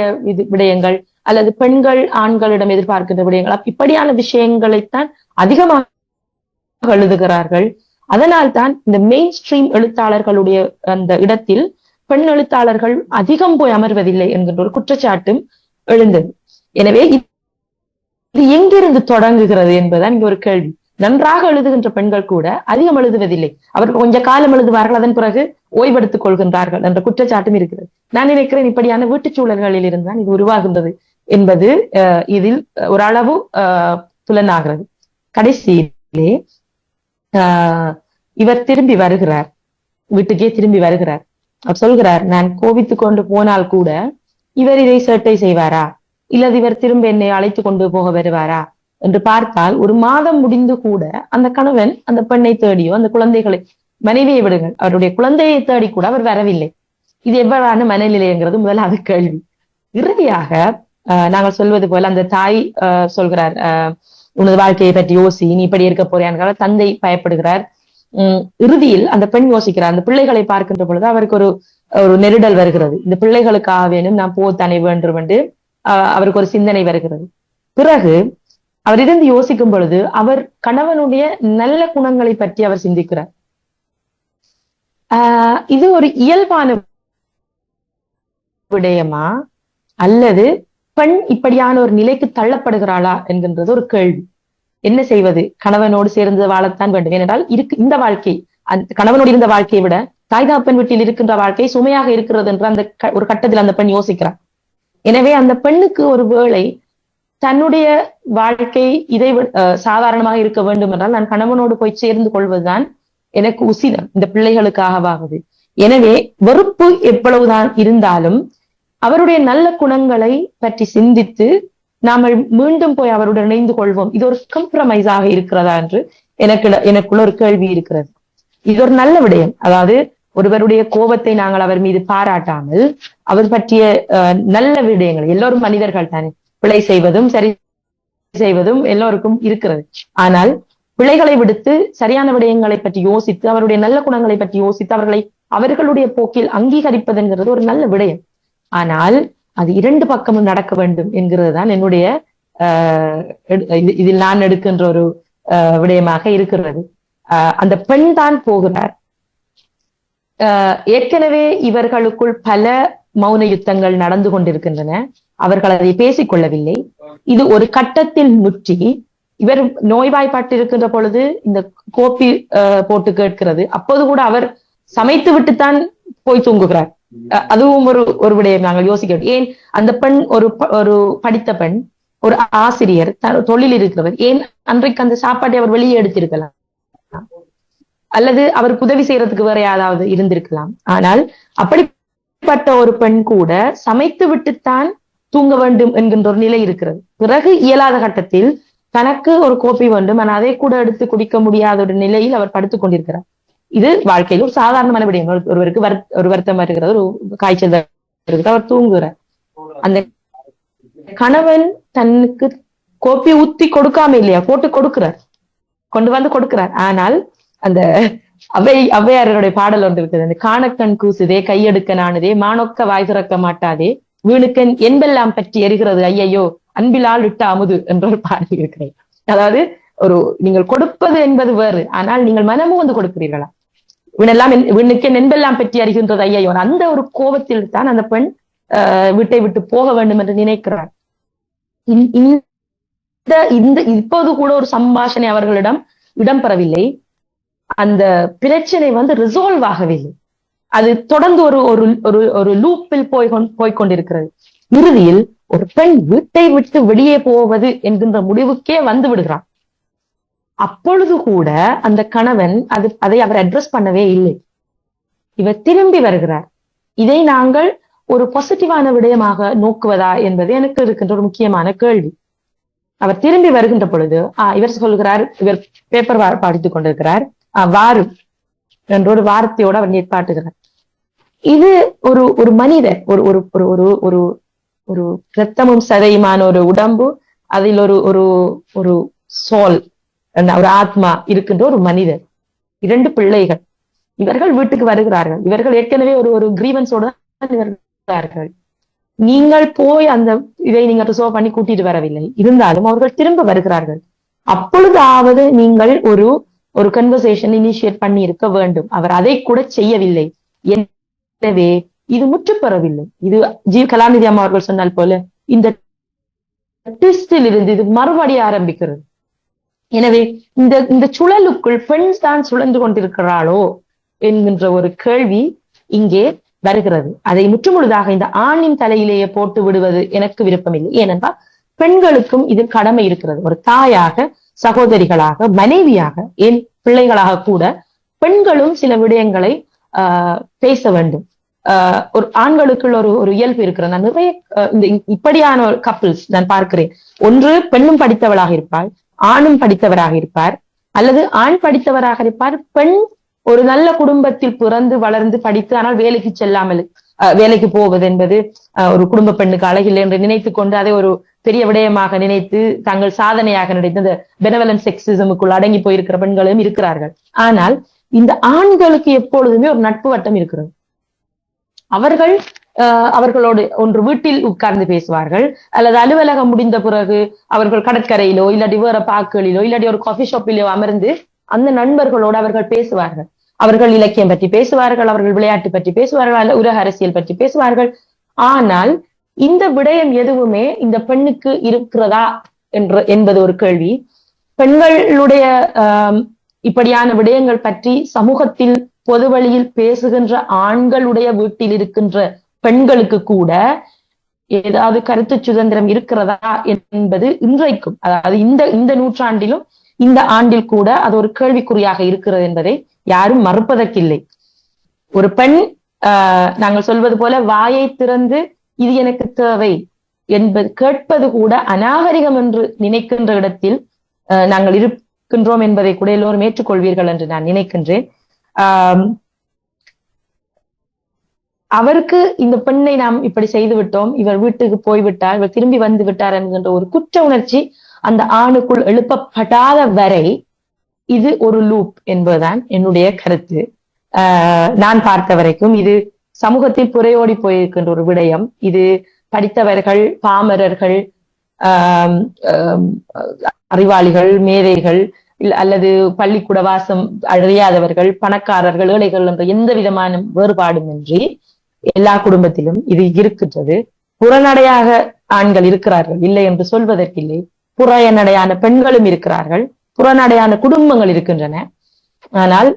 விடயங்கள் அல்லது பெண்கள் ஆண்களிடம் எதிர்பார்க்கின்ற விடயங்கள் இப்படியான விஷயங்களைத்தான் அதிகமாக எழுதுகிறார்கள். அதனால் தான் இந்த மெயின் ஸ்ட்ரீம் எழுத்தாளர்களுடைய அந்த இடத்தில் பெண் எழுத்தாளர்கள் அதிகம் போய் அமர்வதில்லை என்கின்ற ஒரு குற்றச்சாட்டும் எழுந்தது. எனவே இது எங்கிருந்து தொடங்குகிறது என்பதுதான் இங்க ஒரு கேள்வி. நன்றாக எழுதுகின்ற பெண்கள் கூட அதிகம் எழுதுவதில்லை, அவர்கள் கொஞ்ச காலம் எழுதுவார்கள், அதன் பிறகு ஓய்வெடுத்துக் கொள்கின்றார்கள் என்ற குற்றச்சாட்டும் இருக்கிறது. நான் நினைக்கிறேன் இப்படியான வீட்டுச் சூழல்களில் இருந்தான் இது உருவாகின்றது என்பது இதில் ஓரளவு புலனாகிறது. கடைசியிலே இவர் திரும்பி வருகிறார், வீட்டுக்கே திரும்பி வருகிறார். அவர் சொல்கிறார், நான் கோபித்துக் கொண்டு போனால் கூட இவர் இதை சேட்டை செய்வாரா, இல்லது இவர் திரும்ப என்னை அழைத்து கொண்டு போக வருவாரா என்று பார்த்தால் 1 மாதம் முடிந்து கூட அந்த கணவன் அந்த பெண்ணை தேடியோ அந்த குழந்தைகளை மனைவியை விடுங்கள், அவருடைய குழந்தையை தேடி கூட அவர் வரவில்லை. இது எவ்வாறான மனநிலைங்கிறது முதலாவது கேள்வி. இறுதியாக நாங்கள் சொல்வது போல அந்த தாய் சொல்கிறார், உனது வாழ்க்கையை பற்றி யோசி, நீ இப்படி இருக்க போறியான்னு தந்தை பயப்படுகிறார். இறுதியில் அந்த பெண் யோசிக்கிறார். அந்த பிள்ளைகளை பார்க்கின்ற பொழுது அவருக்கு ஒரு நெருடல் வருகிறது. இந்த பிள்ளைகளுக்காக வேணும் நான் போத்தானே வேண்டும் என்று அவருக்கு ஒரு சிந்தனை வருகிறது. பிறகு அவர் இருந்து யோசிக்கும் பொழுது அவர் கணவனுடைய நல்ல குணங்களை பற்றி அவர் சிந்திக்கிறார். இது ஒரு இயல்பான விடயமா அல்லது பெண் இப்படியான ஒரு நிலைக்கு தள்ளப்படுகிறாளா என்கின்றது ஒரு கேள்வி. என்ன செய்வது? கணவனோடு சேர்ந்து வாழத்தான் வேண்டும். ஏனென்றால் இந்த வாழ்க்கை, அந்த கணவனோடு இருந்த வாழ்க்கையை விட தாய் தகப்பன் வீட்டில் இருக்கின்ற வாழ்க்கை சுமையாக இருக்கிறது என்று அந்த ஒரு கட்டத்தில் அந்த பெண் யோசிக்கிறார். எனவே அந்த பெண்ணுக்கு ஒரு வேளை தன்னுடைய வாழ்க்கை இதை சாதாரணமாக இருக்க வேண்டும் என்றால் நான் கணவனோடு போய் சேர்ந்து கொள்வதுதான் எனக்கு உசிதம், இந்த பிள்ளைகளுக்காகவாகுது. எனவே வெறுப்பு எவ்வளவுதான் இருந்தாலும் அவருடைய நல்ல குணங்களை பற்றி சிந்தித்து நாம மீண்டும் போய் அவருடன் இணைந்து கொள்வோம். இது ஒரு கம்ப்ரமைஸாக இருக்கிறதா என்று எனக்குள்ள ஒரு கேள்வி இருக்கிறது. இது ஒரு நல்ல விடயம். அதாவது ஒருவருடைய கோபத்தை நாங்கள் அவர் மீது பாராட்டாமல் அவர் பற்றிய நல்ல விடயங்கள், எல்லோரும் மனிதர்கள் தானே, பிழை செய்வதும் சரி செய்வதும் எல்லோருக்கும் இருக்கிறது. ஆனால் பிழைகளை விடுத்து சரியான விடயங்களை பற்றி யோசித்து அவருடைய நல்ல குணங்களை பற்றி யோசித்து அவர்களை அவர்களுடைய போக்கில் அங்கீகரிப்பதுங்கிறது ஒரு நல்ல விடயம். ஆனால் அது இரண்டு பக்கமும் நடக்க வேண்டும் என்கிறது தான் என்னுடைய இதில் நான் எடுக்கின்ற ஒரு விடயமாக இருக்கிறது. அந்த பெண் தான் போகிறார். ஏற்கனவே இவர்களுக்குள் பல மௌன யுத்தங்கள் நடந்து கொண்டிருக்கின்றன. அவர்கள் அதை பேசிக்கொள்ளவில்லை. இது ஒரு கட்டத்தில் முற்றி இவர் நோய்வாய்ப்பட்டு இருக்கின்ற பொழுது இந்த கோப்பி போட்டு கேட்கிறது. அப்போது கூட அவர் சமைத்து விட்டுத்தான் போய் தூங்குகிறார். அதுவும் ஒரு விடயம் நாங்கள் யோசிக்கிறோம். ஏன் அந்த பெண் ஒரு படித்த பெண், ஒரு ஆசிரியர், தொழில் இருக்கிறவர், ஏன் அன்றைக்கு அந்த சாப்பாட்டை அவர் வெளியே எடுத்திருக்கலாம், அல்லது அவருக்கு உதவி செய்யறதுக்கு வேற யாராவது இருந்திருக்கலாம். ஆனால் அப்படிப்பட்ட ஒரு பெண் கூட சமைத்து விட்டுத்தான் தூங்க வேண்டும் என்கின்ற ஒரு நிலை இருக்கிறது. பிறகு இயலாத கட்டத்தில் தனக்கு ஒரு கோப்பை வேண்டும், ஆனால் அதை கூட எடுத்து குடிக்க முடியாத ஒரு நிலையில் அவர் படுத்துக் கொண்டிருக்கிறார். இது வாழ்க்கையில் ஒரு சாதாரணமான விடயம். ஒருவருக்கு ஒரு வருத்தம் வருகிறது, ஒரு காய்ச்சல் வருகிறது, அவர் தூங்குகிறார். அந்த கணவன் தனக்கு கோப்பி ஊத்தி கொடுக்காம இல்லையா, போட்டு கொடுக்கிறார், கொண்டு வந்து கொடுக்கிறார். ஆனால் அந்த ஔவையாருடைய பாடல் ஒன்று இருக்குது, அந்த காணக்கண் கூசுதே கையெடுக்க நானுதே மானொக்க வாய் திறக்க மாட்டாதே வீணுக்கன் என்பெல்லாம் பற்றி எரிகிறது ஐயையோ அன்பிலால் விட்ட அமுது என்ற ஒரு பாடல் இருக்கிறது. அதாவது நீங்கள் கொடுப்பது என்பது வேறு, ஆனால் நீங்கள் மனமும் வந்து கொடுக்கிறீர்களா, வீணுக்கு நென்பெல்லாம் பற்றி அறிகின்றது ஐயையோ, அந்த ஒரு கோபத்தில் தான் அந்த பெண் வீட்டை விட்டு போக வேண்டும் என்று நினைக்கிறார். இப்போது கூட ஒரு சம்பாஷணை அவர்களிடம் இடம்பெறவில்லை. அந்த பிரச்சனை ரிசால்வ் ஆகவில்லை. அது தொடர்ந்து ஒரு லூப்பில் போய்கொண்டிருக்கிறது. இறுதியில் ஒரு பெண் வீட்டை விட்டு வெளியே போவது என்கின்ற முடிவுக்கே வந்து விடுகிறான். அப்பொழுது கூட அந்த கணவன் அதை அவர் அட்ரஸ் பண்ணவே இல்லை. இவர் திரும்பி வருகிறார். இதை நாங்கள் ஒரு பாசிட்டிவான விடயமாக நோக்குவதா என்பது எனக்கு இருக்கின்ற ஒரு முக்கியமான கேள்வி. அவர் திரும்பி வருகின்ற பொழுது இவர் சொல்கிறார், இவர் பேப்பர் படித்துக் கொண்டிருக்கிறார், வாரும் என்ற ஒரு வார்த்தையோடு அவர் நிற்பாட்டுகிறார். இது ஒரு மனிதர், ஒரு இரத்தமும் சதையுமான ஒரு உடம்பு, அதில் ஒரு சோல், ஒரு ஆத்மா இருக்கின்ற ஒரு மனிதர், 2 பிள்ளைகள். இவர்கள் வீட்டுக்கு வருகிறார்கள். இவர்கள் ஏற்கனவே ஒரு கிரீவன்ஸோடு தான் வருகிறார்கள். நீங்கள் போய் அந்த இதை நீங்க ரிசர்வ் பண்ணி கூட்டிட்டு வரவில்லை. இருந்தாலும் அவர்கள் திரும்ப வருகிறார்கள். அப்பொழுதாவது நீங்கள் ஒரு கன்வர்சேஷன் இனிஷியேட் பண்ணி இருக்க வேண்டும். அவர் அதை கூட செய்யவில்லை. எனவே இது முற்றுப்பெறவில்லை. இது கலாநிதி அம்மா அவர்கள் சொன்னால் போல இந்த ட்விஸ்டில் இருந்து இது மறுபடியும் ஆரம்பிக்கிறது. எனவே இந்த சுழலுக்குள் பெண் தான் சுழந்து கொண்டிருக்கிறாளோ என்கின்ற ஒரு கேள்வி இங்கே வருகிறது. அதை முற்றுமுழுதாக இந்த ஆணின் தலையிலேயே போட்டு விடுவது எனக்கு விருப்பமில்லை. ஏனென்றால் பெண்களுக்கும் இதில் கடமை இருக்கிறது. ஒரு தாயாக, சகோதரிகளாக, மனைவியாக, என் பிள்ளைகளாக கூட பெண்களும் சில விடயங்களை பேச வேண்டும். ஒரு ஆண்களுக்குள் ஒரு இயல்பு இருக்கிறது. நான் நிறைய இப்படியான ஒரு கப்பிள்ஸ் நான் பார்க்கிறேன். ஒன்று பெண்ணும் படித்தவளாக இருப்பாள், ஆணும் படித்தவராக இருப்பார், அல்லது ஆண் படித்தவராக இருப்பார், பெண் ஒரு நல்ல குடும்பத்தில் பிறந்து வளர்ந்து படித்து ஆனால் வேலைக்கு செல்லாமல் வேலைக்கு போவது என்பது ஒரு குடும்ப பெண்ணுக்கு அழகில்லை என்று நினைத்து கொண்டு அதை ஒரு பெரிய விடயமாக நினைத்து தங்கள் சாதனையாக நினைத்து இந்த பெனவலன்ட் செக்ஸிசமுக்குள் அடங்கி போயிருக்கிற பெண்களும் இருக்கிறார்கள். ஆனால் இந்த ஆண்களுக்கு எப்பொழுதுமே ஒரு நட்பு வட்டம் இருக்கிறது. அவர்கள் அவர்களோடு ஒன்று வீட்டில் உட்கார்ந்து பேசுவார்கள், அல்லது அலுவலகம் முடிந்த பிறகு அவர்கள் கடற்கரையிலோ இல்லாட்டி வேற பார்க்குகளிலோ இல்லாட்டி ஒரு காஃபி ஷாப்பிலோ அமர்ந்து அந்த நண்பர்களோடு அவர்கள் பேசுவார்கள். அவர்கள் இலக்கியம் பற்றி பேசுவார்கள், அவர்கள் விளையாட்டு பற்றி பேசுவார்கள், உலக அரசியல் பற்றி பேசுவார்கள். ஆனால் இந்த விடயம் எதுவுமே இந்த பெண்ணுக்கு இருக்கிறதா என்பது ஒரு கேள்வி. பெண்களுடைய இப்படியான விடயங்கள் பற்றி சமூகத்தில் பொது வழியில் பேசுகின்ற ஆண்களுடைய வீட்டில் இருக்கின்ற பெண்களுக்கு கூட ஏதாவது கருத்து சுதந்திரம் இருக்கிறதா என்பது இன்றைக்கும், அதாவது இந்த நூற்றாண்டிலும் இந்த ஆண்டில் கூட அது ஒரு கேள்விக்குறியாக இருக்கிறது என்பதை யாரும் மறுப்பதற்கில்லை. ஒரு பெண் நாங்கள் சொல்வது போல வாயை திறந்து இது எனக்கு தேவை என்பது கேட்பது கூட அநாகரிகம் என்று நினைக்கின்ற இடத்தில் நாங்கள் இருக்கின்றோம் என்பதை கூட எல்லோரும் ஏற்றுக்கொள்வீர்கள் என்று நான் நினைக்கின்றேன். அவருக்கு இந்த பெண்ணை நாம் இப்படி செய்து விட்டோம், இவர் வீட்டுக்கு போய்விட்டார், இவர் திரும்பி வந்து விட்டார் என்கின்ற ஒரு குற்ற உணர்ச்சி அந்த ஆணுக்குள் எழுப்பப்படாத வரை இது ஒரு லூப் என்பதுதான் என்னுடைய கருத்து. நான் பார்த்த வரைக்கும் இது சமூகத்தில் புரையோடி போயிருக்கின்ற ஒரு விடயம். இது படித்தவர்கள், பாமரர்கள், அறிவாளிகள், மேதைகள் அல்லது பள்ளிக்கூட வாசம் அறியாதவர்கள், பணக்காரர்கள், ஏழைகள் என்ற எந்த விதமான வேறுபாடுமின்றி எல்லா குடும்பத்திலும் இது இருக்கின்றது. புறநடையாக ஆண்கள் இருக்கிறார்கள், இல்லை என்று சொல்வதற்கில்லை. புறநடையான பெண்களும் இருக்கிறார்கள், புறநடையான குடும்பங்கள் இருக்கின்றன. ஆனால்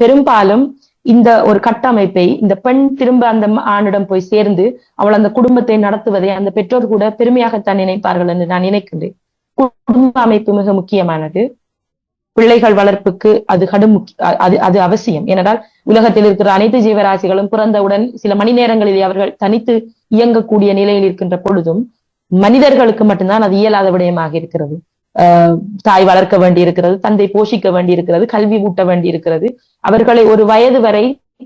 பெரும்பாலும் இந்த ஒரு கட்டமைப்பை இந்த பெண் திரும்ப அந்த ஆணிடம் போய் சேர்ந்து அவள் அந்த குடும்பத்தை நடத்துவதை அந்த பெற்றோர் கூட பெருமையாகத்தான் நினைப்பார்கள் என்று நான் நினைக்கின்றேன். குடும்ப அமைப்பு மிக முக்கியமானது. பிள்ளைகள் வளர்ப்புக்கு அது அது அவசியம். ஏனென்றால் உலகத்தில் இருக்கிற அனைத்து ஜீவராசிகளும் பிறந்தவுடன் சில மணி நேரங்களிலே அவர்கள் தனித்து இயங்கக்கூடிய நிலையில் இருக்கின்ற பொழுதும் மனிதர்களுக்கு மட்டும்தான் அது இயலாத விடயமாக இருக்கிறது. தாய் வளர்க்க வேண்டி இருக்கிறது, தந்தை போஷிக்க வேண்டி இருக்கிறது, கல்வி ஊட்ட வேண்டி இருக்கிறது. அவர்களை ஒரு வயது வரை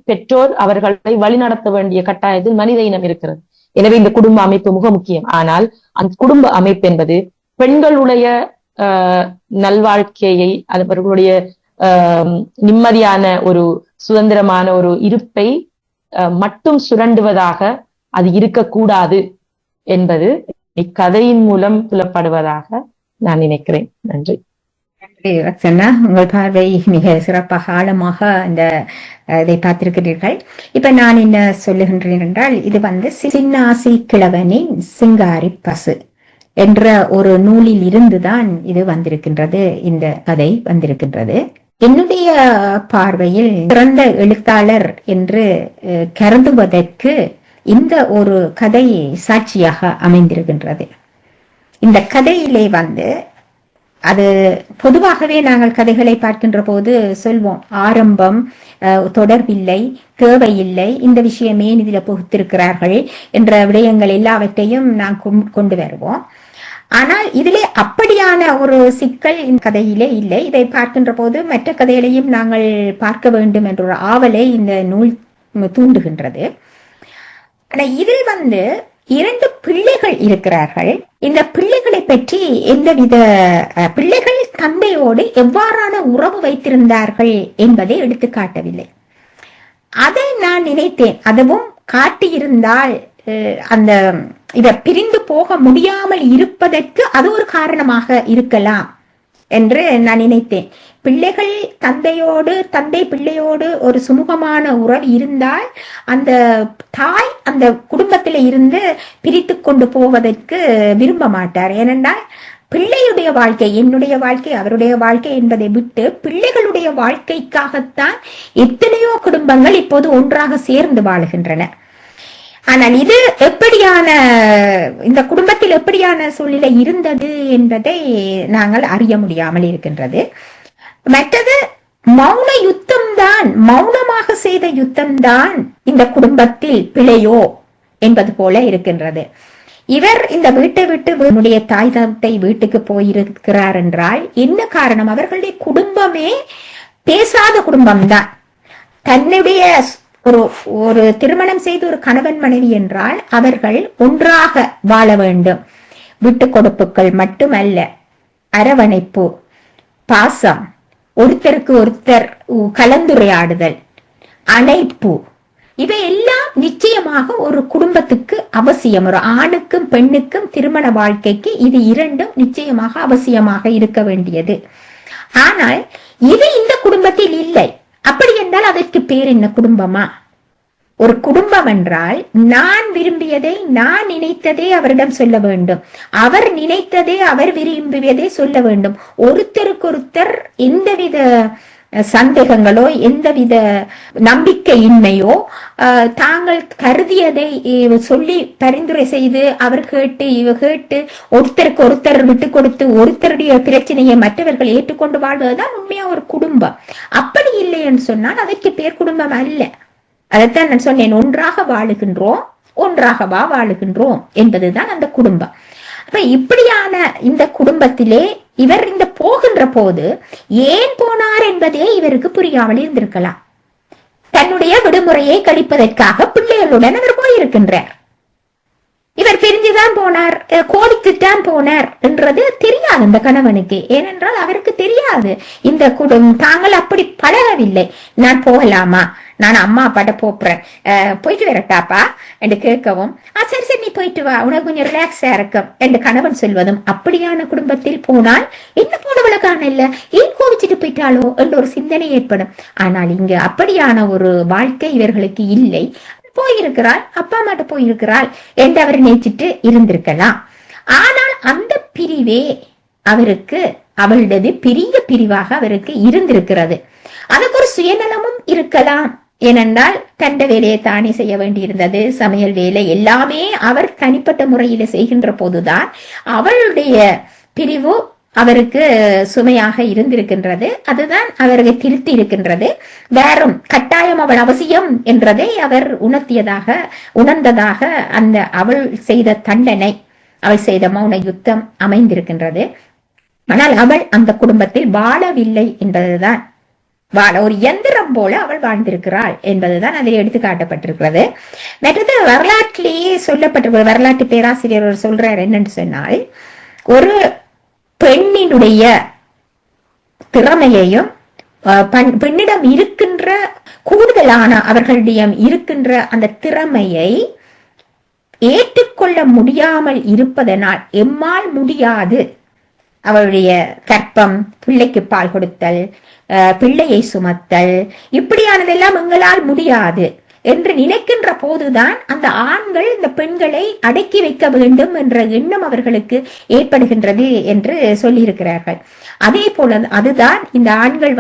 பெற்றோர் அவர்களை வழிநடத்த வேண்டிய கட்டாயத்தில் மனித இனம் இருக்கிறது. எனவே இந்த குடும்ப அமைப்பு மிக முக்கியம். ஆனால் அந்த குடும்ப அமைப்பு என்பது பெண்களுடைய நல்வாழ்க்கையை, அவர்களுடைய நிம்மதியான ஒரு சுதந்திரமான ஒரு இருப்பை மட்டும் சுரண்டுவதாக அது இருக்கக்கூடாது என்பது இக்கதையின் மூலம் புலப்படுவதாக நான் நினைக்கிறேன். நன்றி. நன்றி ரக்ஷனா, உங்கள் பார்வை மிக சிறப்பாக ஆழமாக இந்த இதை பார்த்திருக்கிறீர்கள். இப்ப நான் என்ன சொல்லுகின்றேன் என்றால், இது சின்னாசி கிழவனின் சிங்காரி பசு என்ற ஒரு நூலில் இருந்துதான் இது வந்திருக்கின்றது. இந்த கதை வந்திருக்கின்றது. என்னுடைய பார்வையில் சிறந்த எழுத்தாளர் என்று கருதுவதற்கு இந்த ஒரு கதை சாட்சியாக அமைந்திருக்கின்றது. இந்த கதையிலே அது பொதுவாகவே நாங்கள் கதைகளை பார்க்கின்ற போது சொல்வோம், ஆரம்பம் தொடர்பில்லை, தேவையில்லை, இந்த விஷயமே இதில் புகுத்திருக்கிறார்கள் என்ற விடயங்கள் எல்லாவற்றையும் நான் கொண்டு வருவோம். ஆனால் இதிலே அப்படியான ஒரு சிக்கல் இந்த கதையிலே இல்லை. இதை பார்க்கின்ற போது மற்ற கதைகளையும் நாங்கள் பார்க்க வேண்டும் என்ற ஒரு ஆவலை இந்த நூல் தூண்டுகின்றது. ஆனா இதில் இரண்டு பிள்ளைகள் இருக்கிறார்கள். இந்த பிள்ளைகளை பற்றி எந்தவித பிள்ளைகள் தந்தையோடு எவ்வாறான உறவு வைத்திருந்தார்கள் என்பதை எடுத்து காட்டவில்லை. அதை நான் நினைத்தேன், அதுவும் காட்டியிருந்தால் அந்த இத பிரிந்து போக முடியாமல் இருப்பதற்கு அது ஒரு காரணமாக இருக்கலாம் என்று நான் நினைத்தேன். பிள்ளைகள் தந்தை பிள்ளையோடு ஒரு சுமூகமான உறவு இருந்தால் அந்த தாய் அந்த குடும்பத்தில இருந்து பிரித்து கொண்டு போவதற்கு விரும்ப மாட்டார். ஏனென்றால் பிள்ளையுடைய வாழ்க்கை, என்னுடைய வாழ்க்கை, அவருடைய வாழ்க்கை என்பதை விட்டு பிள்ளைகளுடைய வாழ்க்கைக்காகத்தான் எத்தனையோ குடும்பங்கள் இப்போது ஒன்றாக சேர்ந்து வாழுகின்றன. ஆனால் இது எப்படியான, இந்த குடும்பத்தில் எப்படியான சூழ்நிலை இருந்தது என்பதை நாங்கள் அறிய முடியாமல் இருக்கின்றது. மற்றது மௌன யுத்தம் தான், மௌனமாக செய்த யுத்தம் தான் இந்த குடும்பத்தில் பிழையோ என்பது போல இருக்கின்றது. இவர் இந்த வீட்டை விட்டு என்னுடைய தாய் தந்தை வீட்டுக்கு போயிருக்கிறார் என்றால் என்ன காரணம்? அவர்களுடைய குடும்பமே பேசாத குடும்பம்தான். தன்னுடைய ஒரு ஒரு திருமணம் செய்து ஒரு கணவன் மனைவி என்றால் அவர்கள் ஒன்றாக வாழ வேண்டும். விட்டு கொடுப்புகள் மட்டுமல்ல, அரவணைப்பு, பாசம், ஒருத்தருக்கு ஒருத்தர் கலந்துரையாடுதல், அணைப்பு, இவை எல்லாம் நிச்சயமாக ஒரு குடும்பத்துக்கு அவசியம். ஒரு ஆணுக்கும் பெண்ணுக்கும் திருமண வாழ்க்கைக்கு இது இரண்டும் நிச்சயமாக அவசியமாக இருக்க வேண்டியது. ஆனால் இது இந்த குடும்பத்தில் இல்லை. அப்படி என்றால் அதற்கு பேர் என்ன குடும்பமா? ஒரு குடும்பம் என்றால் நான் விரும்பியதை, நான் நினைத்ததே அவரிடம் சொல்ல வேண்டும், அவர் நினைத்ததே, அவர் விரும்பியதே சொல்ல வேண்டும். ஒருத்தருக்கொருத்தர் எந்தவித சந்தேகங்களோ எந்தவித நம்பிக்கையின்மையோ தாங்கள் கருதியதை சொல்லி பரிந்துரை செய்து அவர் கேட்டு இவ கேட்டு ஒருத்தருக்கு ஒருத்தர் விட்டு கொடுத்து ஒருத்தருடைய பிரச்சனையை மற்றவர்கள் ஏற்றுக்கொண்டு வாழ்வதுதான் உண்மையா ஒரு குடும்பம். அப்படி இல்லை என்று சொன்னால் அதற்கு பேர் குடும்பம் அல்ல. அதைத்தான் நான் சொன்னேன், ஒன்றாக வாழுகின்றோம், ஒன்றாகவா வாழுகின்றோம் என்பதுதான் அந்த குடும்பம். அப்ப இப்படியான இந்த குடும்பத்திலே இவர் இந்த போகின்ற போது ஏன் போனார் என்பதே இவருக்கு புரியாமல் இருந்திருக்கலாம். தன்னுடைய விடுமுறையை கழிப்பதற்காக பிள்ளைகளுடன் அவர் போயிருக்கின்றார். இவர் பிரிஞ்சுதான் போனார், கோடித்துத்தான் போனார் என்றது தெரியாது இந்த கணவனுக்கு. ஏனென்றால் அவருக்கு தெரியாது இந்த குடும்பம் தாங்கள் அப்படி பழகவில்லை. நான் போகலாமா, நான் அம்மா அப்பாட்ட போறேன், போயிட்டு வரட்டாப்பா என்று கேட்கவும், சரி சரி நீ போயிட்டு வா, உனக்கு கொஞ்சம் ரிலாக்ஸா இருக்கும் என்று கணவன் சொல்வதும், அப்படியான குடும்பத்தில் போனால் என்ன போனவளுக்கான இல்ல, ஏன் கோவிச்சுட்டு போயிட்டாலோ என்று ஒரு சிந்தனை ஏற்படும். ஆனால் இங்கு அப்படியான ஒரு வாழ்க்கை இவர்களுக்கு இல்லை. போயிருக்கிறாள், அப்பா அம்மாட்ட போயிருக்கிறாள் என்று அவர் நினைச்சிட்டு இருந்திருக்கலாம். ஆனால் அந்த பிரிவே அவருக்கு அவளது பெரிய பிரிவாக அவருக்கு இருந்திருக்கிறது. அதுக்கு ஒரு சுயநலமும் இருக்கலாம். ஏனென்றால் தண்ட வேலையை தானே செய்ய வேண்டியிருந்தது, சமையல் வேலை எல்லாமே அவர் தனிப்பட்ட முறையில செய்கின்ற போதுதான் அவளுடைய பிரிவு அவருக்கு சுமையாக இருந்திருக்கின்றது. அதுதான் அவரை திருத்தி இருக்கின்றது. வேறும் கட்டாயம் அவள் அவசியம் என்றதை அவர் உணர்ந்ததாக அந்த அவள் செய்த தண்டனை, அவள் செய்த மௌன யுத்தம் அமைந்திருக்கின்றது. ஆனால் அவள் அந்த குடும்பத்தில் வாழவில்லை என்பதுதான், ஒரு இயந்திரம் போல அவள் வாழ்ந்திருக்கிறாள் என்பதுதான் அதில் எடுத்து காட்டப்பட்டிருக்கிறது. மற்றது வரலாற்றிலேயே சொல்லப்பட்டிருக்கிறது. வரலாற்று பேராசிரியர் சொல்றார் என்னன்னு சொன்னால், ஒரு பெண்ணினுடைய திறமையையும் பெண்ணிடம் இருக்கின்ற கூடுதலான அவர்களிடம் இருக்கின்ற அந்த திறமையை ஏற்றுக்கொள்ள முடியாமல் இருப்பதனால் எம்மால் முடியாது, அவளுடைய கற்பம், பிள்ளைக்கு பால் கொடுத்தல், பிள்ளையை சுமத்தல், இப்படியானதெல்லாம் எங்களால் முடியாது என்று நினைக்கின்ற போதுதான் அந்த ஆண்கள் இந்த பெண்களை அடக்கி வைக்க வேண்டும் என்ற எண்ணம் அவர்களுக்கு ஏற்படுகின்றது என்று சொல்லியிருக்கிறார்கள். அதே போல அதுதான் இந்த ஆண்கள்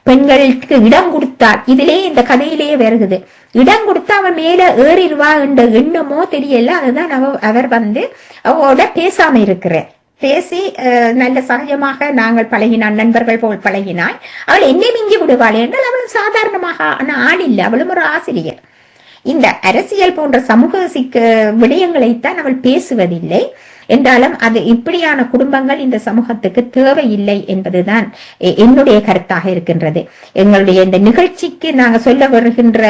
பெண்களுக்கு இடம் கொடுத்தார், இதிலே இந்த கதையிலேயே வருகிறது. இடம் கொடுத்தா அவன் மேல ஏறிடுவா என்ற எண்ணமோ தெரியல. அதுதான் அவர் அவரோட பேசாம இருக்கிறார். பேசி நல்ல சகஜமாக நாங்கள் பழகினான், நண்பர்கள் போல் பழகினாள். அவள் என்னை மிஞ்சி விடுவாள் என்றால் அவளும் சாதாரணமாக ஆள் இல்லை, அவளும் ஒரு ஆசிரியர். இந்த அரசியல் போன்ற சமூக விடயங்களைத்தான் அவள் பேசுவதில்லை. என்றாலும் அது இப்படியான குடும்பங்கள் இந்த சமூகத்துக்கு தேவையில்லை என்பதுதான் என்னுடைய கருத்தாக இருக்கின்றது. எங்களுடைய இந்த நிகழ்ச்சிக்கு நாங்க சொல்ல வருகின்ற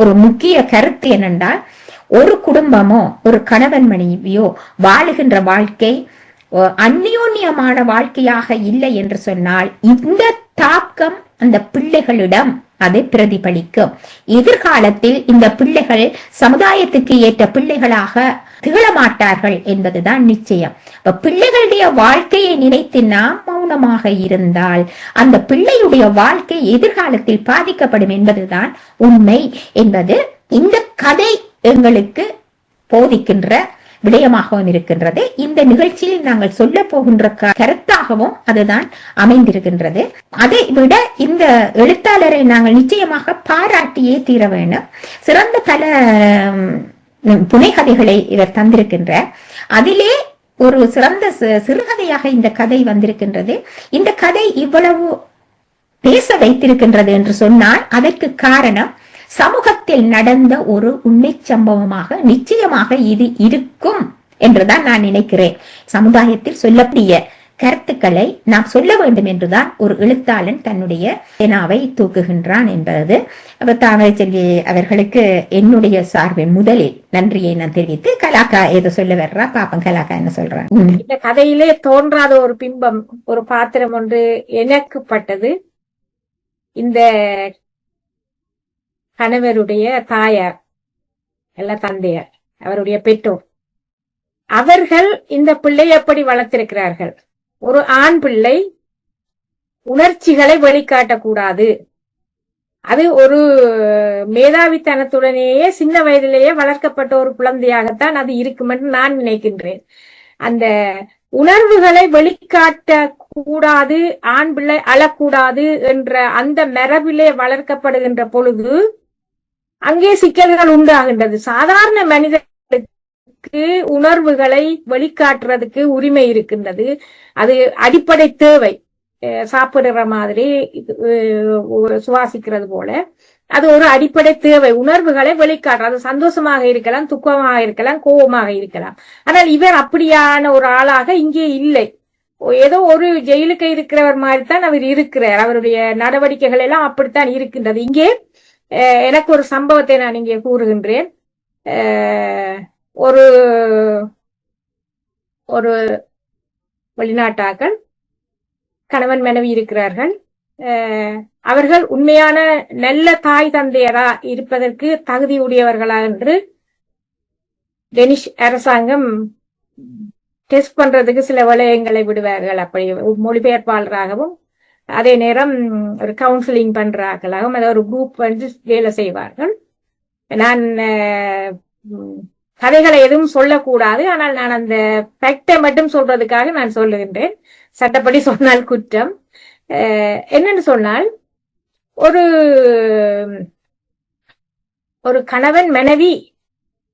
ஒரு முக்கிய கருத்து என்னென்றால், ஒரு குடும்பமோ ஒரு கணவன் மனைவியோ வாழுகின்ற வாழ்க்கை அந்யோன்யமான வாழ்க்கையாக இல்லை என்று சொன்னால் இந்த தாக்கம் அந்த பிள்ளைகளிடம் அதை பிரதிபலிக்கும். எதிர்காலத்தில் இந்த பிள்ளைகள் சமுதாயத்துக்கு ஏற்ற பிள்ளைகளாக திகழமாட்டார்கள் என்பதுதான் நிச்சயம். பிள்ளைகளுடைய வாழ்க்கையை நினைத்து நாம் மௌனமாக இருந்தால் அந்த பிள்ளையுடைய வாழ்க்கை எதிர்காலத்தில் பாதிக்கப்படும் என்பதுதான் உண்மை என்பது இந்த கதை எங்களுக்கு போதிக்கின்ற விடயமாகவும் இருக்கின்றது. இந்த நிகழ்ச்சியில் நாங்கள் சொல்ல போகின்ற கருத்தாகவும் அதுதான் அமைந்திருக்கின்றது. அதை விட இந்த எழுத்தாளரை நாங்கள் நிச்சயமாக பாராட்டியே தீர வேண்டும். சிறந்த பல புனைகதைகளை இவர் தந்திருக்கின்றார். அதிலே ஒரு சிறந்த சிறுகதையாக இந்த கதை வந்திருக்கின்றது. இந்த கதை இவ்வளவு பேச வைத்திருக்கின்றது என்று சொன்னால் அதற்கு காரணம் சமூகத்தில் நடந்த ஒரு உண்மை சம்பவமாக நிச்சயமாக இது இருக்கும் என்றுதான் நான் நினைக்கிறேன். சமுதாயத்தில் சொல்லக்கூடிய கருத்துக்களை நாம் சொல்ல வேண்டும் என்றுதான் ஒரு எழுத்தாளன் தன்னுடைய பேனாவை தூக்குகின்றான் என்பது தாமரை செல்வி அவர்களுக்கு என்னுடைய சார்பில் முதலில் நன்றியை நான் தெரிவித்து, கலாக்கா ஏதோ சொல்ல வர்றா, பாப்பம் கலாக்கா என்ன சொல்றான். இந்த கதையிலே தோன்றாத ஒரு பிம்பம், ஒரு பாத்திரம் ஒன்று எனக்கு பட்டது. இந்த கணவருடைய தாயார் அல்ல தந்தையார், அவருடைய பெற்றோர், அவர்கள் இந்த பிள்ளை எப்படி வளர்த்திருக்கிறார்கள். ஒரு ஆண் பிள்ளை உணர்ச்சிகளை வெளிக்காட்டக்கூடாது, அது ஒரு மேதாவித்தனத்துடனேயே சின்ன வயதிலேயே வளர்க்கப்பட்ட ஒரு குழந்தையாகத்தான் அது இருக்கும் என்று நான் நினைக்கின்றேன். அந்த உணர்வுகளை வெளிக்காட்ட கூடாது, ஆண் பிள்ளை அழக்கூடாது என்ற அந்த மரபிலே வளர்க்கப்படுகின்ற பொழுது அங்கே சிக்கல்கள் உண்டாகின்றது. சாதாரண மனிதர்களுக்கு உணர்வுகளை வெளிக்காட்டுறதுக்கு உரிமை இருக்கின்றது, அது அடிப்படை தேவை. சாப்பிடுற மாதிரி, சுவாசிக்கிறது போல அது ஒரு அடிப்படை தேவை. உணர்வுகளை வெளிக்காட்டுறது, சந்தோஷமாக இருக்கலாம், துக்கமாக இருக்கலாம், கோபமாக இருக்கலாம். ஆனால் இவர் அப்படியான ஒரு ஆளாக இங்கே இல்லை. ஏதோ ஒரு ஜெயிலுக்கு இருக்கிறவர் மாதிரி தான் அவர் இருக்கிறார். அவருடைய நடவடிக்கைகள் எல்லாம் அப்படித்தான் இருக்கின்றது. இங்கே எனக்கு ஒரு சம்பவத்தை நான் இங்கே கூறுகின்றேன். ஒரு ஒரு வெளிநாட்டாக்கள் கணவன் மனைவி இருக்கிறார்கள். அவர்கள் உண்மையான நல்ல தாய் தந்தையரா இருப்பதற்கு தகுதியுடையவர்களா என்று டெனிஷ் அரசாங்கம் டெஸ்ட் பண்றதுக்கு சில வளையங்களை விடுவார்கள். அப்படி மொழிபெயர்ப்பாளராகவும் அதே நேரம் ஒரு கவுன்சிலிங் பண்றார்களாகவும் அதை ஒரு குரூப் வந்து வேலை செய்வார்கள். நான் கதைகளை எதுவும் சொல்லக்கூடாது, ஆனால் நான் அந்த ஃபேக்டை மட்டும் சொல்றதுக்காக நான் சொல்லுகின்றேன். சட்டப்படி சொன்னால் குற்றம். என்னன்னு சொன்னால், ஒரு கணவன் மனைவி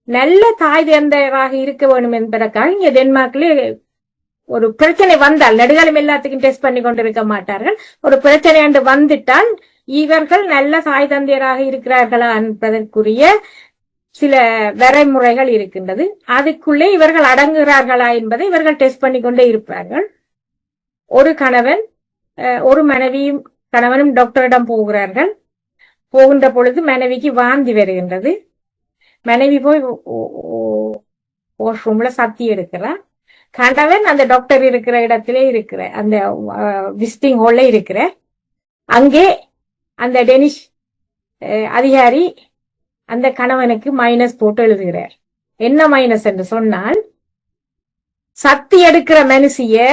நல்ல தாய் தந்தையராக இருக்க வேண்டும் என்பதற்காக இங்க டென்மார்க்ல ஒரு பிரச்சனை வந்தால், நெடுகாலம் எல்லாத்துக்கும் டெஸ்ட் பண்ணி கொண்டிருக்க மாட்டார்கள். ஒரு பிரச்சனை என்று வந்துட்டால் இவர்கள் நல்ல தாய் தந்தையராக இருக்கிறார்களா என்பதற்குரிய சில வரைமுறைகள் இருக்கின்றது. அதுக்குள்ளே இவர்கள் அடங்குகிறார்களா என்பதை இவர்கள் டெஸ்ட் பண்ணி கொண்டே இருப்பார்கள். ஒரு கணவன் ஒரு மனைவியும் கணவனும் டாக்டரிடம் போகிறார்கள். போகின்ற பொழுது மனைவிக்கு வாந்தி வருகின்றது. மனைவி போய் வாஷ்ரூம்ல சத்தி எடுக்கிறார். கணவன் அந்த டாக்டர் இருக்கிற இடத்திலே இருக்கிற அந்த விசிட்டிங் ஹால்ல இருக்கிற அங்கே அந்த டெனிஷ் அதிகாரி அந்த கணவனுக்கு மைனஸ் போட்டு எழுதுகிறார். என்ன மைனஸ் என்று சொன்னால், சத்தி எடுக்கிற மனுஷிய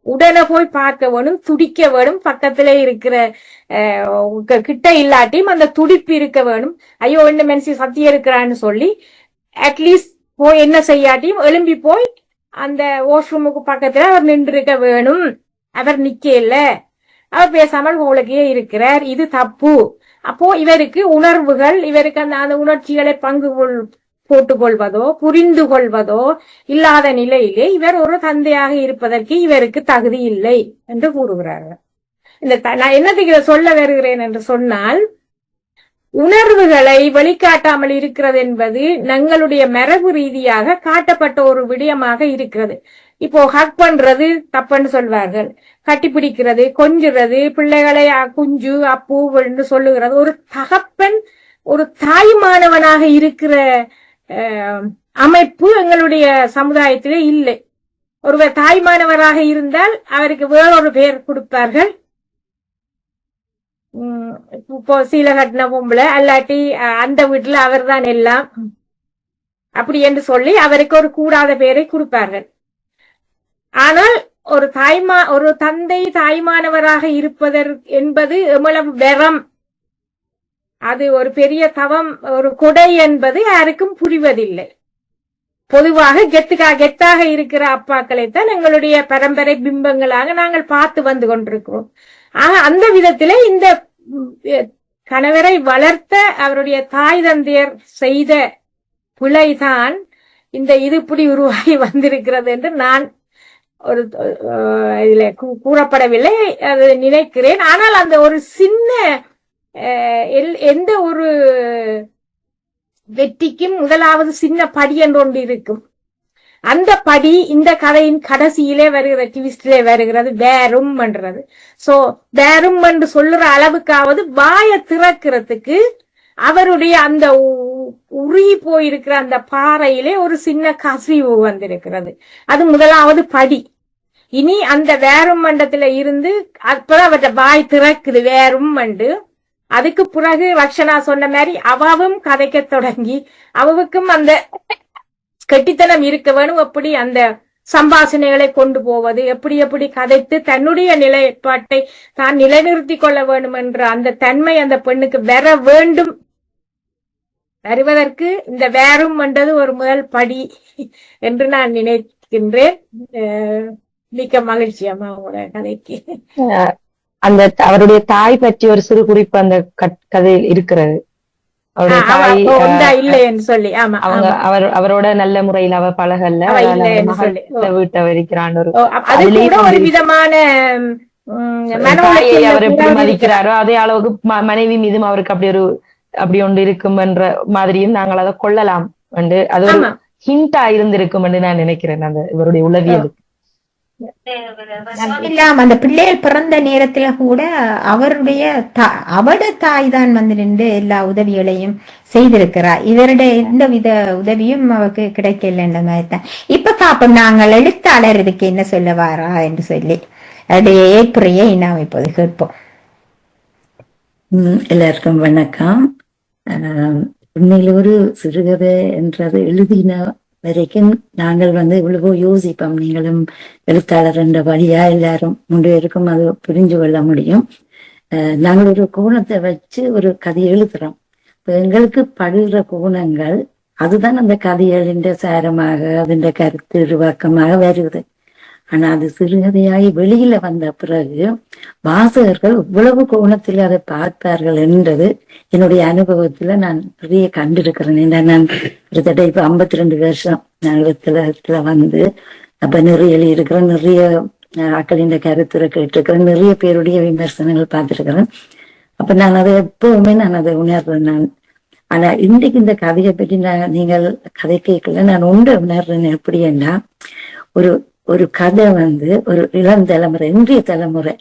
உடனே போய் பார்க்க வேணும், துடிக்க வேணும், பக்கத்துல இருக்கிற கிட்ட இல்லாட்டியும் அந்த துடிப்பு இருக்க வேணும். ஐயோ என்ன மனுஷி சத்தி எடுக்கிறான்னு சொல்லி அட்லீஸ்ட் போய் என்ன செய்யாட்டியும் எழும்பி போய் அந்த வாஷ்ரூமுக்கு பக்கத்துல அவர் நின்று இருக்க வேணும். அவர் நிக்க இல்ல, அவர் பேசாமல் போலக்கே இருக்கிறார். இது தப்பு. அப்போ இவருக்கு உணர்வுகள், இவருக்கு அந்த உணர்ச்சிகளை போட்டுக் கொள்வதோ புரிந்து கொள்வதோ இல்லாத நிலையிலே இவர் ஒரு தந்தையாக இருப்பதற்கு இவருக்கு தகுதி இல்லை என்று கூறுகிறார்கள். நான் என்னத்துக்கு சொல்ல வருகிறேன் என்று சொன்னால், உணர்வுகளை வெளிக்காட்டாமல் இருக்கிறது என்பது எங்களுடைய மரபு ரீதியாக காட்டப்பட்ட ஒரு விடயமாக இருக்கிறது. இப்போ ஹக் பண்றது தப்புன்னு சொல்வார்கள், கட்டிப்பிடிக்கிறது, கொஞ்சுறது, பிள்ளைகளை குஞ்சு அப்பு என்று சொல்லுகிறது. ஒரு தகப்பன் ஒரு தாய்மானவனாக இருக்கிற அமைப்பு எங்களுடைய சமுதாயத்திலே இல்லை. ஒருவர் தாய்மானவராக இருந்தால் அவருக்கு வேறொரு பெயர் கொடுப்பார்கள். இப்போ சீல கட்டின பொம்பளை அல்லாட்டி அந்த வீட்டுல அவர் தான் எல்லாம் அப்படி என்று சொல்லி அவருக்கு ஒரு கூடாத பெயரை கொடுப்பார்கள். ஆனால் ஒரு தந்தை தாய்மானவராக இருப்பதற்கு என்பது எவ்வளவு வெறம், அது ஒரு பெரிய தவம், ஒரு கொடை என்பது யாருக்கும் புரிவதில்லை. பொதுவாக கெத்தாக இருக்கிற அப்பாக்களைத்தான் எங்களுடைய பரம்பரை பிம்பங்களாக நாங்கள் பார்த்து வந்து கொண்டிருக்கிறோம். ஆக அந்த விதத்திலே இந்த கணவரை வளர்த்த அவருடைய தாய் தந்தையர் செய்த பிழைதான் இந்த இது இப்படி உருவாகி வந்திருக்கிறது என்று நான் ஒரு இதுல கூறப்படவில்லை, அது நினைக்கிறேன். ஆனால் அந்த ஒரு சின்ன எந்த ஒரு வெற்றிக்கும் முதலாவது சின்ன படி என்று ஒன்று இருக்கும். அந்த படி இந்த கதையின் கடைசியிலே வருகிற ட்விஸ்டிலே வருகிறது வேறும் பண்றது. சோ வேறும் என்று சொல்லுற அளவுக்காவது வாயை திறக்கிறதுக்கு அவருடைய அந்த உருகி போயிருக்கிற அந்த பாறையிலே ஒரு சின்ன கசிவு வந்திருக்கிறது. அது முதலாவது படி. இனி அந்த வேறும் மண்டத்துல இருந்து அப்பதான் அவற்றை வாய் திறக்குது வேறும் மண்டு. அதுக்கு பிறகு ரக்ஷனா சொன்ன மாதிரி அவாவும் கதைக்க தொடங்கி அவவுக்கும் அந்த கெட்டித்தனம் இருக்க வேணும். எப்படி அந்த சம்பாஷணைகளை கொண்டு போவது, எப்படி எப்படி கதைத்து தன்னுடைய நிலைப்பாட்டை தான் நிலைநிறுத்திக் கொள்ள வேண்டும் என்ற அந்த தன்மை அந்த பெண்ணுக்கு வர வேண்டும். வருவதற்கு இந்த வேறும் என்றது ஒரு முதல் படி என்று நான் நினைக்கின்றேன். மிக்க மகிழ்ச்சி அம்மா உங்களோட கதைக்கு. அந்த அவருடைய தாய் பற்றி ஒரு சிறு குறிப்பு அந்த கதையில் இருக்கிறது. அவருடைய தாய் இல்லை என்று சொல்லி அவங்க அவரோட நல்ல முறையில் அவ பழகல்ல, வீட்டை வரிக்கிறான். ஒரு விதமான அவர் எப்படி மதிக்கிறாரோ அதே அளவுக்கு மனைவி மீதும் அவருக்கு அப்படி ஒன்று இருக்கும் என்ற மாதிரியும் நாங்கள் அதை கொள்ளலாம் என்று அது ஒரு ஹிண்டா இருந்திருக்கும் என்று நான் நினைக்கிறேன் அந்த இவருடைய உளவியலுக்கு. அந்த பிள்ளைகள் பிறந்த நேரத்துல கூட அவட தாய் தான் வந்து நின்று எல்லா உதவிகளையும் செய்திருக்கிறார். இவருடைய எந்த வித உதவியும் அவருக்கு கிடைக்கலன்ற மாதிரி தான். இப்ப பாப்போம் நாங்கள் எழுத்தாளர் இதுக்கு என்ன சொல்ல வாரா என்று சொல்லி அவருடைய ஏற்புரையை நாம் இப்போது கேட்போம். எல்லாருக்கும் வணக்கம். உண்மையில ஒரு சிறுகதை என்றது எழுதின வரைக்கும் நாங்கள் வந்து இவ்வளவோ யோசிப்போம். நீங்களும் எழுத்தாளர் என்ற வழியா எல்லாரும் முன்பு இருக்கும் அது புரிஞ்சு கொள்ள முடியும். நாங்கள் ஒரு கோணத்தை வச்சு ஒரு கதையை எழுதுறோம். இப்ப எங்களுக்கு படுகிற கோணங்கள் அதுதான் அந்த கதைகளின் சாரமாக அதன் கருத்து உருவாக்கமாக வருது. ஆனா அது சிறுகதையாகி வெளியில வந்த பிறகு வாசகர்கள் இவ்வளவு கோணத்தில் அதை பார்ப்பார்கள் என்றது என்னுடைய அனுபவத்துல நான் நிறைய கண்டிருக்கிறேன். ஏன்னா நான் கிட்டத்தட்ட இப்ப 52 வருஷம் எழுத்துல வந்து அப்ப நிறைய எழுதியிருக்கிறேன், நிறைய ஆக்களின் கருத்துரை கேட்டிருக்கிறேன், நிறைய பேருடைய விமர்சனங்கள் பார்த்திருக்கிறேன். அப்ப நான் அதை எப்பவுமே நான் அதை உணர்றேன் நான். ஆனா இன்றைக்கு இந்த கதையை பற்றி நீங்கள் கதை கேட்கல, நான் ஒன்றை உணர்றேன். எப்படின்னா ஒரு கதை வந்து ஒரு இளம் தலைமுறை, இன்றைய தலைமுறை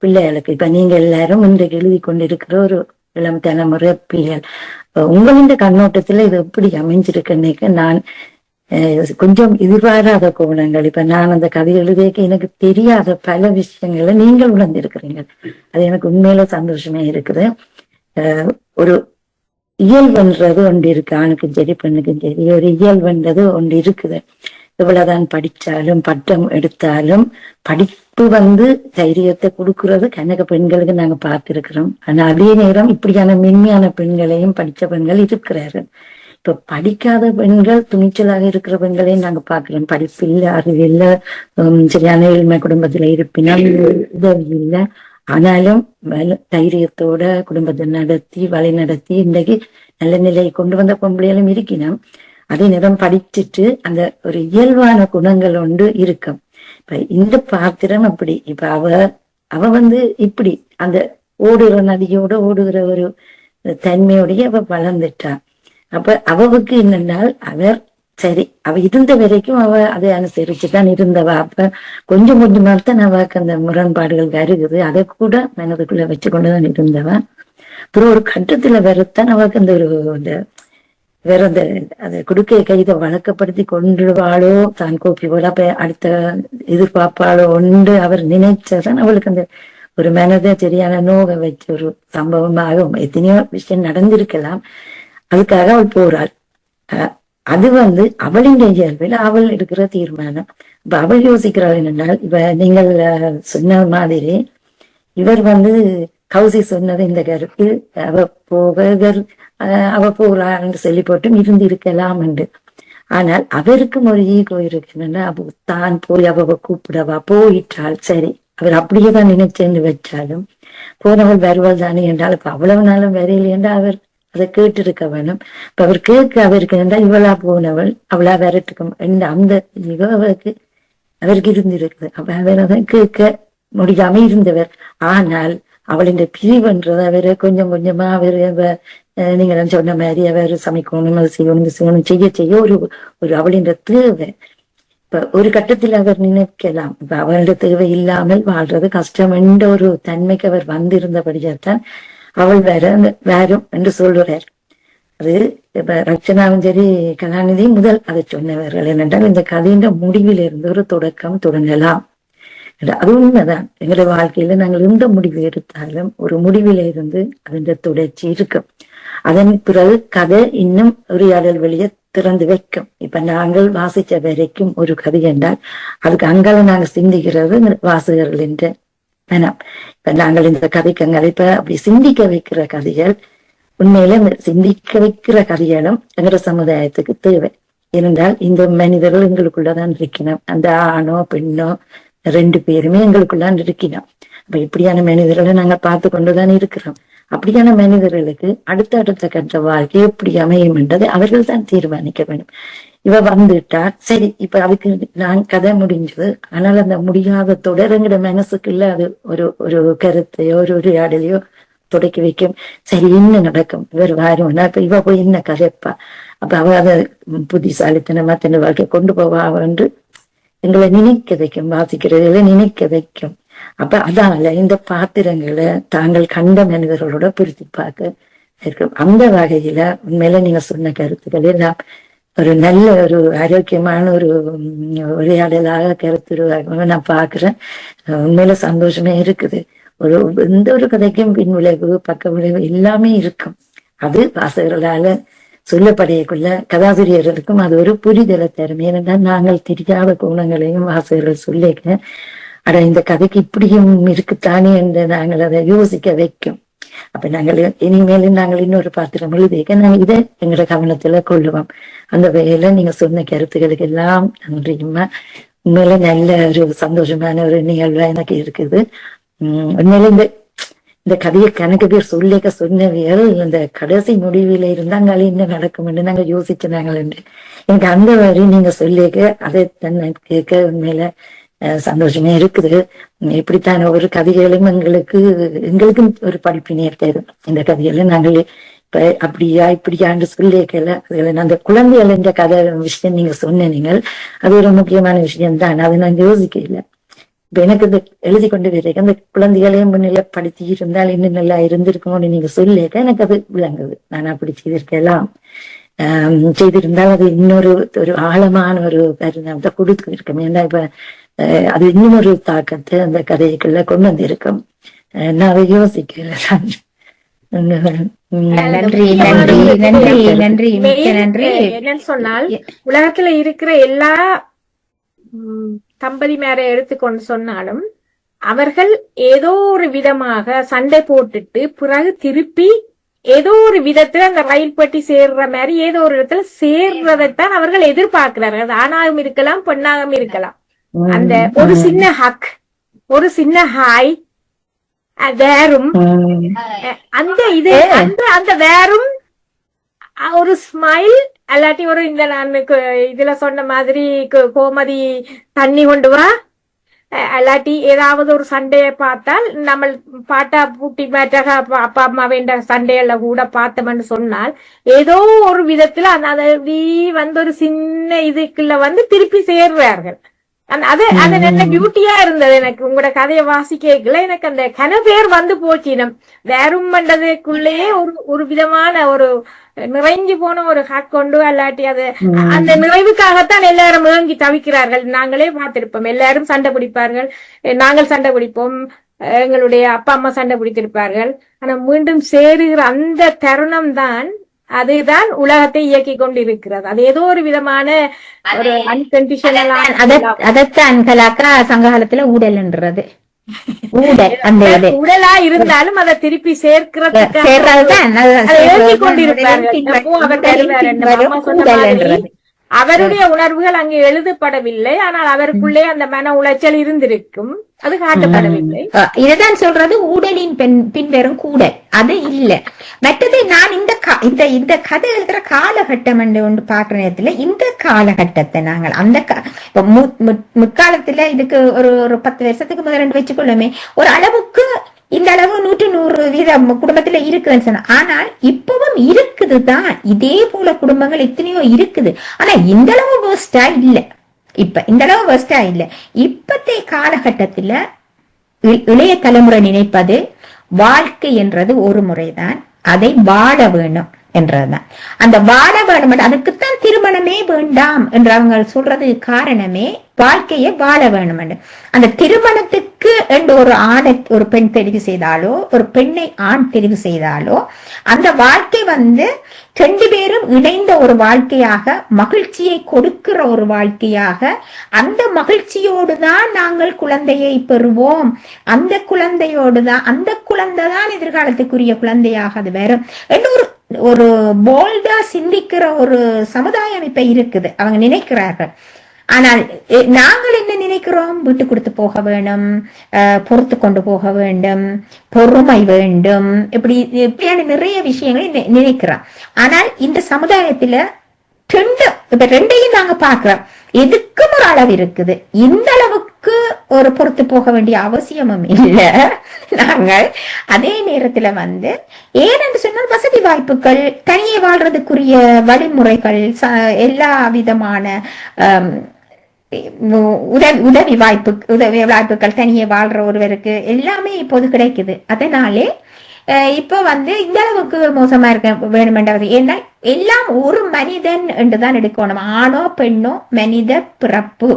பிள்ளைகளுக்கு, இப்ப நீங்க எல்லாரும் இன்றைக்கு எழுதி கொண்டிருக்கிற ஒரு இளம் தலைமுறை பிள்ளைகள், உங்களின் கண்ணோட்டத்துல இது எப்படி அமைஞ்சிருக்குன்னு நான் கொஞ்சம் எதிர்பாராத கோணங்கள். இப்ப நான் அந்த கதை எழுதியக்க எனக்கு தெரியாத பல விஷயங்களை நீங்கள் உணர்ந்திருக்கிறீங்க. அது எனக்கு உண்மையில சந்தோஷமே இருக்குது. ஒரு இயல்புன்றது ஒன்று இருக்கு, ஆணுக்கும் சரி பெண்ணுக்கும் சரி ஒரு இயல்புன்றது ஒன்று இருக்குது. எவ்வளவுதான் படிச்சாலும் பட்டம் எடுத்தாலும் படிப்பு வந்து தைரியத்தை கொடுக்கறது கணக்க பெண்களுக்கு நாங்க பார்த்திருக்கிறோம். ஆனா அதே நேரம் இப்படியான மென்மையான பெண்களையும் படிச்ச பெண்கள் இருக்கிறார்கள். இப்ப படிக்காத பெண்கள் துணிச்சலாக இருக்கிற பெண்களையும் நாங்க பாக்குறோம். படிப்பு இல்லை, அறிவு இல்லை, சரியான ஏழ்மை குடும்பத்துல இருப்பினால் உதவி இல்லை, ஆனாலும் தைரியத்தோட குடும்பத்தை நடத்தி வழி நடத்தி இன்றைக்கு நல்ல நிலையை கொண்டு வந்த பொம்பளைகளும் இருக்கணும். அதே நேரம் படிச்சுட்டு அந்த ஒரு இயல்பான குணங்கள் ஒன்று இருக்கும். இப்ப இந்த பாத்திரம் அப்படி இப்ப அவ வந்து இப்படி அந்த ஓடுகிற நதியோட ஓடுகிற ஒரு தன்மையோடைய அவ வளர்ந்துட்டா. அப்ப அவவுக்கு என்னென்னால் அவர் சரி அவ இருந்த வரைக்கும் அவ அதை அனுசரிச்சுதான் இருந்தவா. அப்ப கொஞ்சம் கொஞ்சமா தான் அவக்கு அந்த முரண்பாடுகள் வருகுது, அதை கூட மனதுக்குள்ள வச்சு கொண்டுதான் இருந்தவா. அப்புறம் ஒரு கட்டத்துல வரத்தான் அவக்கு அந்த ஒரு வேற அந்த அதை கொடுக்க கைதை வழக்கப்படுத்தி கொண்டுவாளோ தான் கோப்பி போல அப்ப அடுத்த எதிர்பார்ப்பாளோ ஒன்று அவர் நினைச்சதான் அவளுக்கு அந்த ஒரு மனதை சரியான நோக வச்ச ஒரு சம்பவமாக எத்தனையோ விஷயம் நடந்திருக்கலாம். அதுக்காக அவள் போறாள். அது வந்து அவளின் இயல்பில் அவள் எடுக்கிற தீர்மானம். இப்ப அவள் யோசிக்கிறாள் என்னென்னால், இப்ப நீங்கள் சொன்ன மாதிரி இவர் வந்து கௌசி சொன்னது இந்த கருத்து அவ போறான்னு சொல்லி போட்டும் இருந்து இருக்கலாம் என்று. ஆனால் அவருக்கும் ஒரு ஈகோ இருக்குன்னா அவ தான் போய் அவ கூப்பிடவா போயிட்டாள். சரி அவர் அப்படியேதான் நினைச்சேன்னு வச்சாலும் போனவள் வருவாள் தானே என்றால் இப்ப அவ்வளவு நாளும் வரையில் என்றால் அவர் அதை கேட்டு இருக்க வேணும். இப்ப அவர் கேட்க அவருக்கு என்றால் இவளா போனவள் அவளா வரட்டுக்கும் அந்த ஈகோ அவருக்கு இருந்திருக்குது. அப்ப அவர் அதை கேட்க முடியாம இருந்தவர். ஆனால் அவளின் பிரிவுன்றத அவரு கொஞ்சம் கொஞ்சமா அவரு நீங்க சொன்ன மாதிரி அவர் சமைக்கணும், அது செய்யணும், செய்யணும், செய்ய செய்ய ஒரு அவளின் தேவை இப்ப ஒரு கட்டத்தில் அவர் நினைக்கலாம், இப்ப அவரோட தேவை இல்லாமல் வாழ்றது கஷ்டம் என்ற ஒரு தன்மைக்கு அவர் வந்திருந்தபடியாத்தான் அவள் வேறும் என்று சொல்றார். அது இப்ப ரட்சனாவும் சரி கலாநிதியும் முதல் அதை சொன்னவர்கள் என்னென்றால், இந்த கதையின் முடிவிலிருந்து ஒரு தொடக்கம் தொடங்கலாம். அது உண்மைதான். எங்களுடைய வாழ்க்கையில நாங்கள் எந்த முடிவு எடுத்தாலும் ஒரு முடிவில இருந்து அதன் தொடர்ச்சி இருக்கும். அதன் பிறகு கதை இன்னும் உரையாடல் வெளியே திறந்து வைக்கும். இப்ப நாங்கள் வாசிச்ச வரைக்கும் ஒரு கதை என்றால் அதுக்கு அங்கால நாங்கள் சிந்திக்கிறது வாசகர்கள் என்ற மனம். இப்ப நாங்கள் இந்த கதைக்கு அங்கால இப்ப அப்படி சிந்திக்க வைக்கிற கதைகள், உண்மையில சிந்திக்க வைக்கிற கதைகளும் எங்களோட சமுதாயத்துக்கு தேவை. ஏனென்றால் இந்த மனிதர்கள் எங்களுக்குள்ளதான் இருக்கணும். அந்த ஆணோ பெண்ணோ 2 பேருமே எங்களுக்குள்ளான் இருக்கணும். அப்ப இப்படியான மனிதர்களை நாங்க பார்த்து கொண்டுதான் இருக்கிறோம். அப்படியான மனிதர்களுக்கு அடுத்த கட்ட வாழ்க்கை எப்படி அமையும் என்றதை அவர்கள் தான் தீர்மானிக்க வேண்டும். இவ வந்துட்டா சரி, இப்ப அதுக்கு நான் கதை முடிஞ்சது. ஆனால் அந்த முடியாத தொடருங்கிற மனசுக்குள்ள அது ஒரு கருத்தையோ ஒரு உரையாடலையோ தொடக்கி வைக்கும். சரி, இன்னும் நடக்கும், இவர் வாரும்னா இப்ப இவ போய் என்ன கதைப்பா, அப்ப அவ அதை புத்திசாலித்தனமா தன் வாழ்க்கை கொண்டு போவா என்று எங்களை நினைக்க வைக்கும், வாசிக்கிறவர்களை நினைக்க வைக்கும். அப்ப அதனால இந்த பாத்திரங்களை தாங்கள் கண்ட மனிதர்களோட பிரித்து பார்க்க இருக்கும். அந்த வகையில உண்மையில நீங்க சொன்ன கருத்துக்கள் எல்லாம் ஒரு நல்ல ஒரு ஆரோக்கியமான ஒரு உரையாடலாக கருத்துருவாக நான் பாக்குறேன். உண்மையில சந்தோஷமே இருக்குது. எந்த ஒரு கதைக்கும் பின் விளைவு பக்க விளைவு எல்லாமே இருக்கும். அது வாசகர்களால சொல்லப்படையக்குள்ள கதாசிரியர்களுக்கும் அது ஒரு புரிதலை தரும். ஏனென்றால் நாங்கள் தெரியாத கோணங்களையும் வாசகர்கள் சொல்லிக்க, அட இந்த கதைக்கு இப்படியும் இருக்குத்தானே என்று நாங்கள் அதை யோசிக்க வைக்கும். அப்ப நாங்கள் இனிமேலும் நாங்கள் இன்னொரு பாத்திரம் எழுதிக்க நாங்கள் இதை எங்களோட கவனத்துல கொள்ளுவோம். அந்த வகையில நீங்க சொன்ன கருத்துக்களுக்கு எல்லாம் நன்றியுமா. உண்மையில நல்ல ஒரு சந்தோஷமான ஒரு நிகழ்வா எனக்கு இருக்குது. உண்மையில இந்த கதையை கணக்கு பேர் சொல்லிக்க சொன்னவியல் இந்த கடைசி முடிவில இருந்தாங்க என்ன நடக்கும் என்று நாங்க யோசிச்சாங்கள் என்று எனக்கு அந்த வரி நீங்க சொல்லிக்க அதை தன்னை கேட்க உண்மையில சந்தோஷமே இருக்குது. இப்படித்தான் ஒரு கதைகளும் எங்களுக்கும் ஒரு படிப்பினை தரும். இந்த கதைகளை நாங்கள் இப்ப அப்படியா இப்படியான்னு சொல்லிக்கல. அந்த குழந்தைகள் என்ற கதை விஷயம் நீங்க சொன்னீங்க, அது ஒரு முக்கியமான விஷயம் தான். அதை நான் யோசிக்கல. இப்ப எனக்கு இந்த எழுதி கொண்டு வரைக்கும் அந்த குழந்தைகளையும் முன்னிலைப்படுத்தி இருந்தால் இன்னும் நல்லா இருந்திருக்குமோன்னு நீங்க சொல்லிக்க எனக்கு அது விளங்குது. நான் அப்படி செய்திருக்கலாம், செய்திருந்தால் அது இன்னொரு ஒரு ஆழமான ஒரு கருணத்தை கொடுத்து இருக்கும். ஏன்னா இப்ப அது இன்னும் ஒரு தாக்கத்தை அந்த கதைக்குள்ள கொண்டு வந்திருக்கும். நான் அதை யோசிக்கல. நன்றி நன்றி நன்றி நன்றி மிக்க நன்றி. என்னன்னு சொன்னால் உலகத்துல இருக்கிற எல்லா தம்பதிமாரை எடுத்துக்கொண்டு சொன்னாலும் அவர்கள் ஏதோ ஒரு விதமாக சண்டை போட்டுட்டு பிறகு திருப்பி ஏதோ ஒரு விதத்துல அந்த ரயில் பெட்டி சேர்ற மாதிரி ஏதோ ஒரு இடத்துல சேர்றதைத்தான் அவர்கள் எதிர்பார்க்கிறார்கள். அது ஆணாகவும் இருக்கலாம் பெண்ணாகவும் இருக்கலாம். அந்த ஒரு சின்ன ஹக், ஒரு சின்ன ஹாய், வேறும் அந்த இது அந்த வேறும் ஒரு ஸ்மைல் அல்லாட்டி ஒரு இந்த நான் இதுல சொன்ன மாதிரி கோமதி தண்ணி கொண்டு வா, அல்லாட்டி ஏதாவது ஒரு சண்டையை பார்த்தால் நம்ம பாட்டா பூட்டி மாற்றாக அப்பா அம்மா வேண்ட சண்டையில கூட பார்த்தோம்னு சொன்னால் ஏதோ ஒரு விதத்துல அந்த வந்து ஒரு சின்ன இதுக்குள்ள திருப்பி சேர்றார்கள். அது நல்ல பியூட்டியா இருந்தது. எனக்கு உங்களோட கதையை வாசிக்கல எனக்கு அந்த கனபேர் போச்சினம் வேறும் பண்றதுக்குள்ளேயே ஒரு விதமான ஒரு நிறைஞ்சு போன ஒரு ஹக் கொண்டு அல்லாட்டி அது அந்த நிறைவுக்காகத்தான் எல்லாரும் ஏங்கி தவிக்கிறார்கள். நாங்களே பார்த்திருப்போம், எல்லாரும் சண்டை பிடிப்பார்கள், நாங்கள் சண்டை பிடிப்போம், எங்களுடைய அப்பா அம்மா சண்டை பிடித்திருப்பார்கள். ஆனா மீண்டும் சேருகிற அந்த தருணம் தான் அதுதான் உலகத்தை இயக்கி கொண்டு இருக்கிறது. அது ஏதோ ஒரு விதமான ஒரு அன்கண்டிஷனலான அதத்தான் கலாக்கா சங்ககாலத்துல ஊடல்ன்றது. ஊடல் அந்த உடலா இருந்தாலும் அதை திருப்பி சேர்க்கிறதுதான் அவருடைய உணர்வுகள் அங்கே எழுதப்படவில்லை. ஆனால் அவருக்குள்ளே அந்த மன உளைச்சல் இருந்திருக்கும், அது காட்டப்படவில்லை. இதுதான் சொல்றது ஊடலின் பின்வரும் கூடல் அது இல்ல. மற்றது நான் இந்த கதை எழுதுற காலகட்டம் ஒன்று பாக்குற நேரத்துல இந்த காலகட்டத்தை நாங்கள் அந்த முற்காலத்துல இதுக்கு ஒரு 10 வருஷத்துக்கு முதல் வச்சுக்கொள்ளுமே ஒரு அளவுக்கு இந்த அளவு 100% குடும்பத்துல இருக்குதுன்னு சொன்னா, ஆனால் இப்பவும் இருக்குதுதான். இதே போல குடும்பங்கள் எத்தனையோ இருக்குது. ஆனா இந்த அளவு வேர்ஸ்டா இல்ல. இப்ப இந்த அளவு வேஸ்டா இல்ல. இப்பத்தைய காலகட்டத்துல இளைய தலைமுறை நினைப்பது வாழ்க்கை என்றது ஒரு முறைதான், அதை வாழ வேணும் என்றதுதான். அந்த வாழ வேணும், அதுக்குத்தான் திருமணமே வேண்டாம் என்று அவங்க சொல்றது காரணமே வாழ்க்கையை வாழ வேணும் என்று. அந்த திருமணத்துக்கு என்று ஒரு ஆணை ஒரு பெண் தெரிவு செய்தாலோ ஒரு பெண்ணை ஆண் தெரிவு செய்தாலோ அந்த வாழ்க்கை ரெண்டு பேரும் இணைந்த ஒரு வாழ்க்கையாக, மகிழ்ச்சியை கொடுக்கிற ஒரு வாழ்க்கையாக, அந்த மகிழ்ச்சியோடுதான் நாங்கள் குழந்தையை பெறுவோம், அந்த குழந்தையோடுதான், அந்த குழந்தை தான் எதிர்காலத்துக்குரிய குழந்தையாக அது வரும் என்று ஒரு போல்டா சிந்திக்கிற ஒரு சமுதாயம் இப்ப இருக்குது, அவங்க நினைக்கிறார்கள். ஆனால் நாங்கள் என்ன நினைக்கிறோம்? விட்டு கொடுத்து போக வேணும், பொறுத்து கொண்டு போக வேண்டும், பொறுமை வேண்டும், இப்படியான நிறைய விஷயங்களை நினைக்கிறோம். ஆனால் இந்த சமுதாயத்துல ரெண்டையும் நாங்க பாக்குறோம். எதுக்கும் ஒரு அளவு இருக்குது. இந்த அளவுக்கு ஒரு பொறுத்து போக வேண்டிய அவசியமும் இல்லை. நாங்கள் அதே நேரத்துல ஏனென்று சொன்னால் வசதி வாய்ப்புகள், தனியே வாழ்றதுக்குரிய வழிமுறைகள், எல்லா விதமான உதவி வாய்ப்புகள் தனியே வாழ்ற ஒருவருக்கு எல்லாமே இப்போது கிடைக்குது. அதனாலே இப்ப இந்த அளவுக்கு மோசமா இருக்க வேணுமென்றது. ஏன்னா எல்லாம் ஒரு மனிதன் என்றுதான் எடுக்கணும். ஆணோ பெண்ணோ மனித பிறப்பு.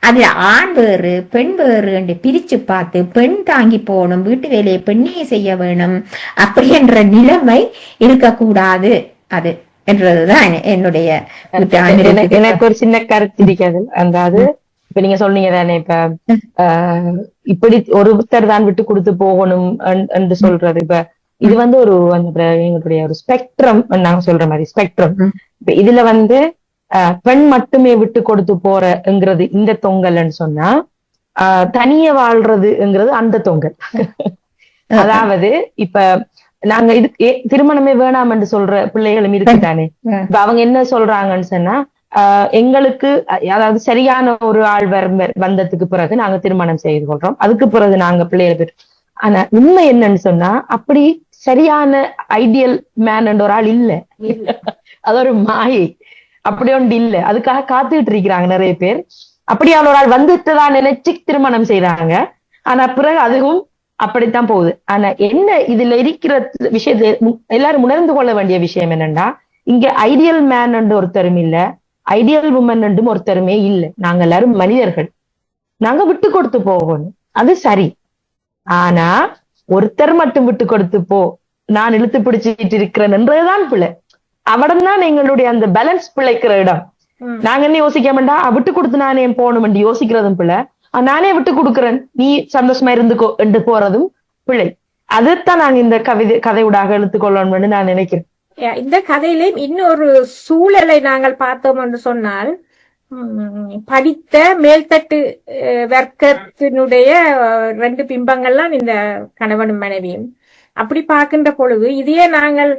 அதுல ஆண் வேறு பெண் வேறு என்று பிரிச்சு பார்த்து பெண் தாங்கி போகணும், வீட்டு வேலையை பெண்ணே செய்ய வேணும், அப்படி என்ற நிலைமை இருக்கக்கூடாது. அது என்றதுதான் என்னுடைய. எனக்கு ஒரு சின்ன கருத்து இருக்கிறது. அதாவது இப்ப நீங்க சொன்னீங்க தானே, இப்ப இப்படி ஒருத்தர் தான் விட்டு கொடுத்து போகணும் என்று சொல்றது. இப்ப இது ஒரு எங்களுடைய ஒரு ஸ்பெக்ட்ரம், நாங்க சொல்ற மாதிரி ஸ்பெக்ட்ரம். இப்ப இதுல பெண் மட்டுமே விட்டு கொடுத்து போறங்கிறது இந்த தொங்கல்ன்னு சொன்னா, தனியே வாழ்றதுங்கிறது அந்த தொங்கல். அதாவது இப்ப நாங்க இது திருமணமே வேணாம் என்று சொல்ற பிள்ளைகளும் இருக்குதானே. இப்ப அவங்க என்ன சொல்றாங்கன்னு சொன்னா, எங்களுக்கு அதாவது சரியான ஒரு ஆள் வந்ததுக்கு பிறகு நாங்க திருமணம் செய்து கொள்றோம், அதுக்கு பிறகு நாங்க பிள்ளைகள். ஆனா உண்மை என்னன்னு சொன்னா, அப்படி சரியான ஐடியல் மேன் என்ற ஒரு ஆள் இல்ல. அது ஒரு மாயை, அப்படி ஒன்று இல்ல. அதுக்காக காத்துக்கிட்டு இருக்கிறாங்க நிறைய பேர். அப்படியான ஒரு ஆள் வந்துட்டுதான் நினைச்சு திருமணம் செய்யறாங்க. ஆனா பிறகு அதுவும் அப்படித்தான் போகுது. ஆனா என்ன இதுல இருக்கிற விஷயத்தை எல்லாரும் உணர்ந்து கொள்ள வேண்டிய விஷயம் என்னன்னா, இங்க ஐடியல் மேன் என்று ஒருத்தரும் இல்ல, ஐடியல் உமன் என்றும் ஒருத்தருமே இல்லை. நாங்க எல்லாரும் மனிதர்கள், நாங்க விட்டு கொடுத்து போகணும், அது சரி. ஆனா ஒருத்தர் மட்டும் விட்டு கொடுத்து போ, நான் இழுத்து பிடிச்சிட்டு இருக்கிறேன் என்றதுதான் பிள்ளை. அவடம்தான் எங்களுடைய அந்த பேலன்ஸ் பிழைக்கிற இடம். நாங்க என்ன யோசிக்க மாட்டோம், விட்டு கொடுத்து நானே போகணும் என்று யோசிக்கிறதும் பிள்ளை, நானே விட்டு கொடுக்குறேன் நீ சந்தோஷமா இருந்துக்கோ என்று போறதும் பிள்ளை. அதைத்தான் நாங்க இந்த கதையூடாக எடுத்துக்கொள்ளணும்னு நான் நினைக்கிறேன். இந்த கதையிலே இன்னொரு சூழலை நாங்கள் பார்த்தோம் என்று சொன்னால், படித்த மேல்தட்டு வர்க்கத்தினுடைய 2 பிம்பங்கள்லாம் இந்த கணவனும் மனைவியும். அப்படி பார்க்கின்ற பொழுது இதையே நாங்கள்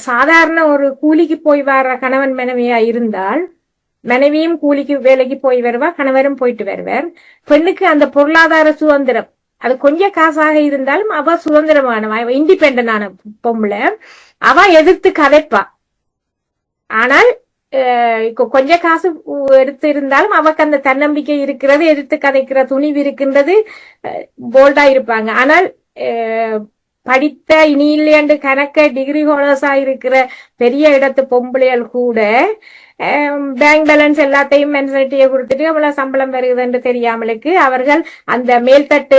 சாதாரண ஒரு கூலிக்கு போய் வர கணவன் மனைவியா இருந்தால், மனைவியும் கூலிக்கு வேலைக்கு போய் வருவா, கணவரும் போயிட்டு வருவார். பெண்ணுக்கு அந்த பொருளாதார சுதந்திரம், அது கொஞ்சம் காசாக இருந்தாலும் அவ சுதந்திரமானவா, இண்டிபெண்டன்டான பொம்பளை, அவ எதிர்த்து கதைப்பா. ஆனால் கொஞ்சம் காசு எடுத்து இருந்தாலும் அவக்கு அந்த தன்னம்பிக்கை இருக்கிறது, எதிர்த்து கதைக்கிற துணிவு இருக்கின்றது, போல்டா இருப்பாங்க. ஆனால் படித்த இனி இல்லையாண்டு கணக்க டிகிரி ஹோல்டர்ஸா இருக்கிற பெரிய இடத்து பொம்பளைகள் கூட பேங்க் பேலன்ஸ் எல்லாத்தையும் மென்சனிட்டியை கொடுத்துட்டு அவ்வளவு சம்பளம் வருகுதுன்னு தெரியாமலுக்கு அவர்கள் அந்த மேல்தட்டு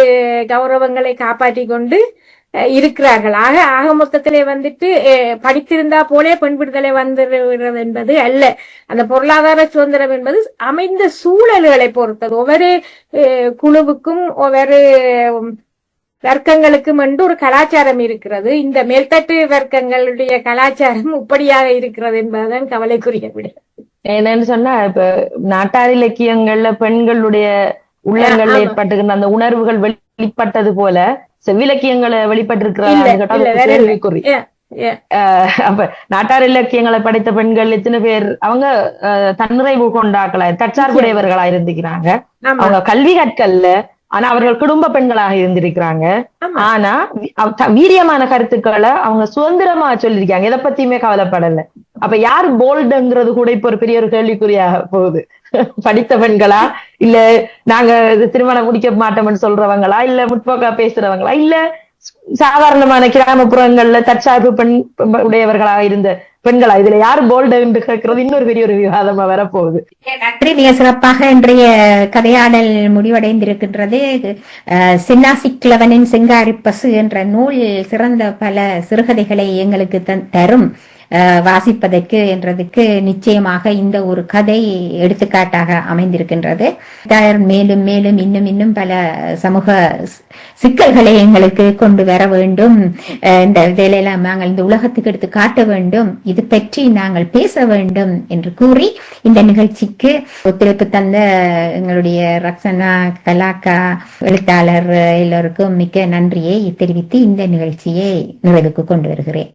கௌரவங்களை காப்பாற்றி கொண்டு இருக்கிறார்கள். ஆக மொத்தத்திலே படித்திருந்தா போலே பெண் விடுதலை வந்துடுறது என்பது அல்ல. அந்த பொருளாதார சுதந்திரம் என்பது அமைந்த சூழல்களை பொறுத்தது. ஒவ்வொரு குழுவுக்கும் ஒவ்வொரு வர்க்கங்களுக்கும் என்று ஒரு கலாச்சாரம் இருக்கிறது. இந்த மேல்தட்டு வர்க்கங்களுடைய கலாச்சாரம் இப்படியாக இருக்கிறது என்பதுதான் கவலைக்குரிய விட. என்னன்னு சொன்னா, இப்ப நாட்டார் இலக்கியங்கள்ல பெண்களுடைய உள்ளங்கள்ல ஏற்பட்டுகின்ற அந்த உணர்வுகள் வெளிப்பட்டது போல செவ்விலக்கியங்களை வெளிப்பட்டிருக்கிறாங்க. அப்ப நாட்டார் இலக்கியங்களை படைத்த பெண்கள் எத்தனை பேர் அவங்க தன்னிறைவு கொண்டாக்களா, தற்சார்புடையவர்களா இருந்திருக்கிறாங்க. அவங்க கல்வி கற்கல்ல, ஆனா அவர்கள் குடும்ப பெண்களாக இருந்திருக்கிறாங்க. ஆனா வீரியமான கருத்துக்களை அவங்க சுதந்திரமா சொல்லியிருக்காங்க, எதை பத்தியுமே கவலைப்படல. அப்ப யார் போல்டுங்கிறது கூட இப்ப ஒரு பெரிய ஒரு கேள்விக்குறியாக போகுது. படித்த பெண்களா, இல்ல நாங்க திருமணம் முடிக்க மாட்டோம்னு சொல்றவங்களா, இல்ல முற்போக்கா பேசுறவங்களா, இல்ல சாதாரணமான கிராமப்புறங்கள்ல தற்சார்பு பெண் உடையவர்களாக இருந்த பெண்களா, இதுல யாரு போல்டு என்று கேட்கறது இன்னொரு பெரிய ஒரு விவாதமா வரப்போகுது. நன்றி. மிக சிறப்பாக இன்றைய கதையாடல் முடிவடைந்திருக்கின்றது. சின்னாசி கிழவனின் செங்காரி பசு என்ற நூல் சிறந்த பல சிறுகதைகளை எங்களுக்கு தரும் வாசிப்பதற்கு என்றதுக்கு நிச்சயமாக இந்த ஒரு கதை எடுத்துக்காட்டாக அமைந்திருக்கின்றது. மேலும் மேலும் இன்னும் பல சமூக சிக்கல்களை எங்களுக்கு கொண்டு வர வேண்டும். இந்த வேலையெல்லாம் நாங்கள் இந்த உலகத்துக்கு எடுத்து காட்ட வேண்டும், இது பற்றி நாங்கள் பேச வேண்டும் என்று கூறி இந்த நிகழ்ச்சிக்கு ஒத்துழைப்பு தந்த எங்களுடைய ரக்ஷனா, கலாக்கா, எழுத்தாளர் எல்லோருக்கும் மிக்க நன்றியை தெரிவித்து இந்த நிகழ்ச்சியை நிறைவுக்கு கொண்டு வருகிறேன்.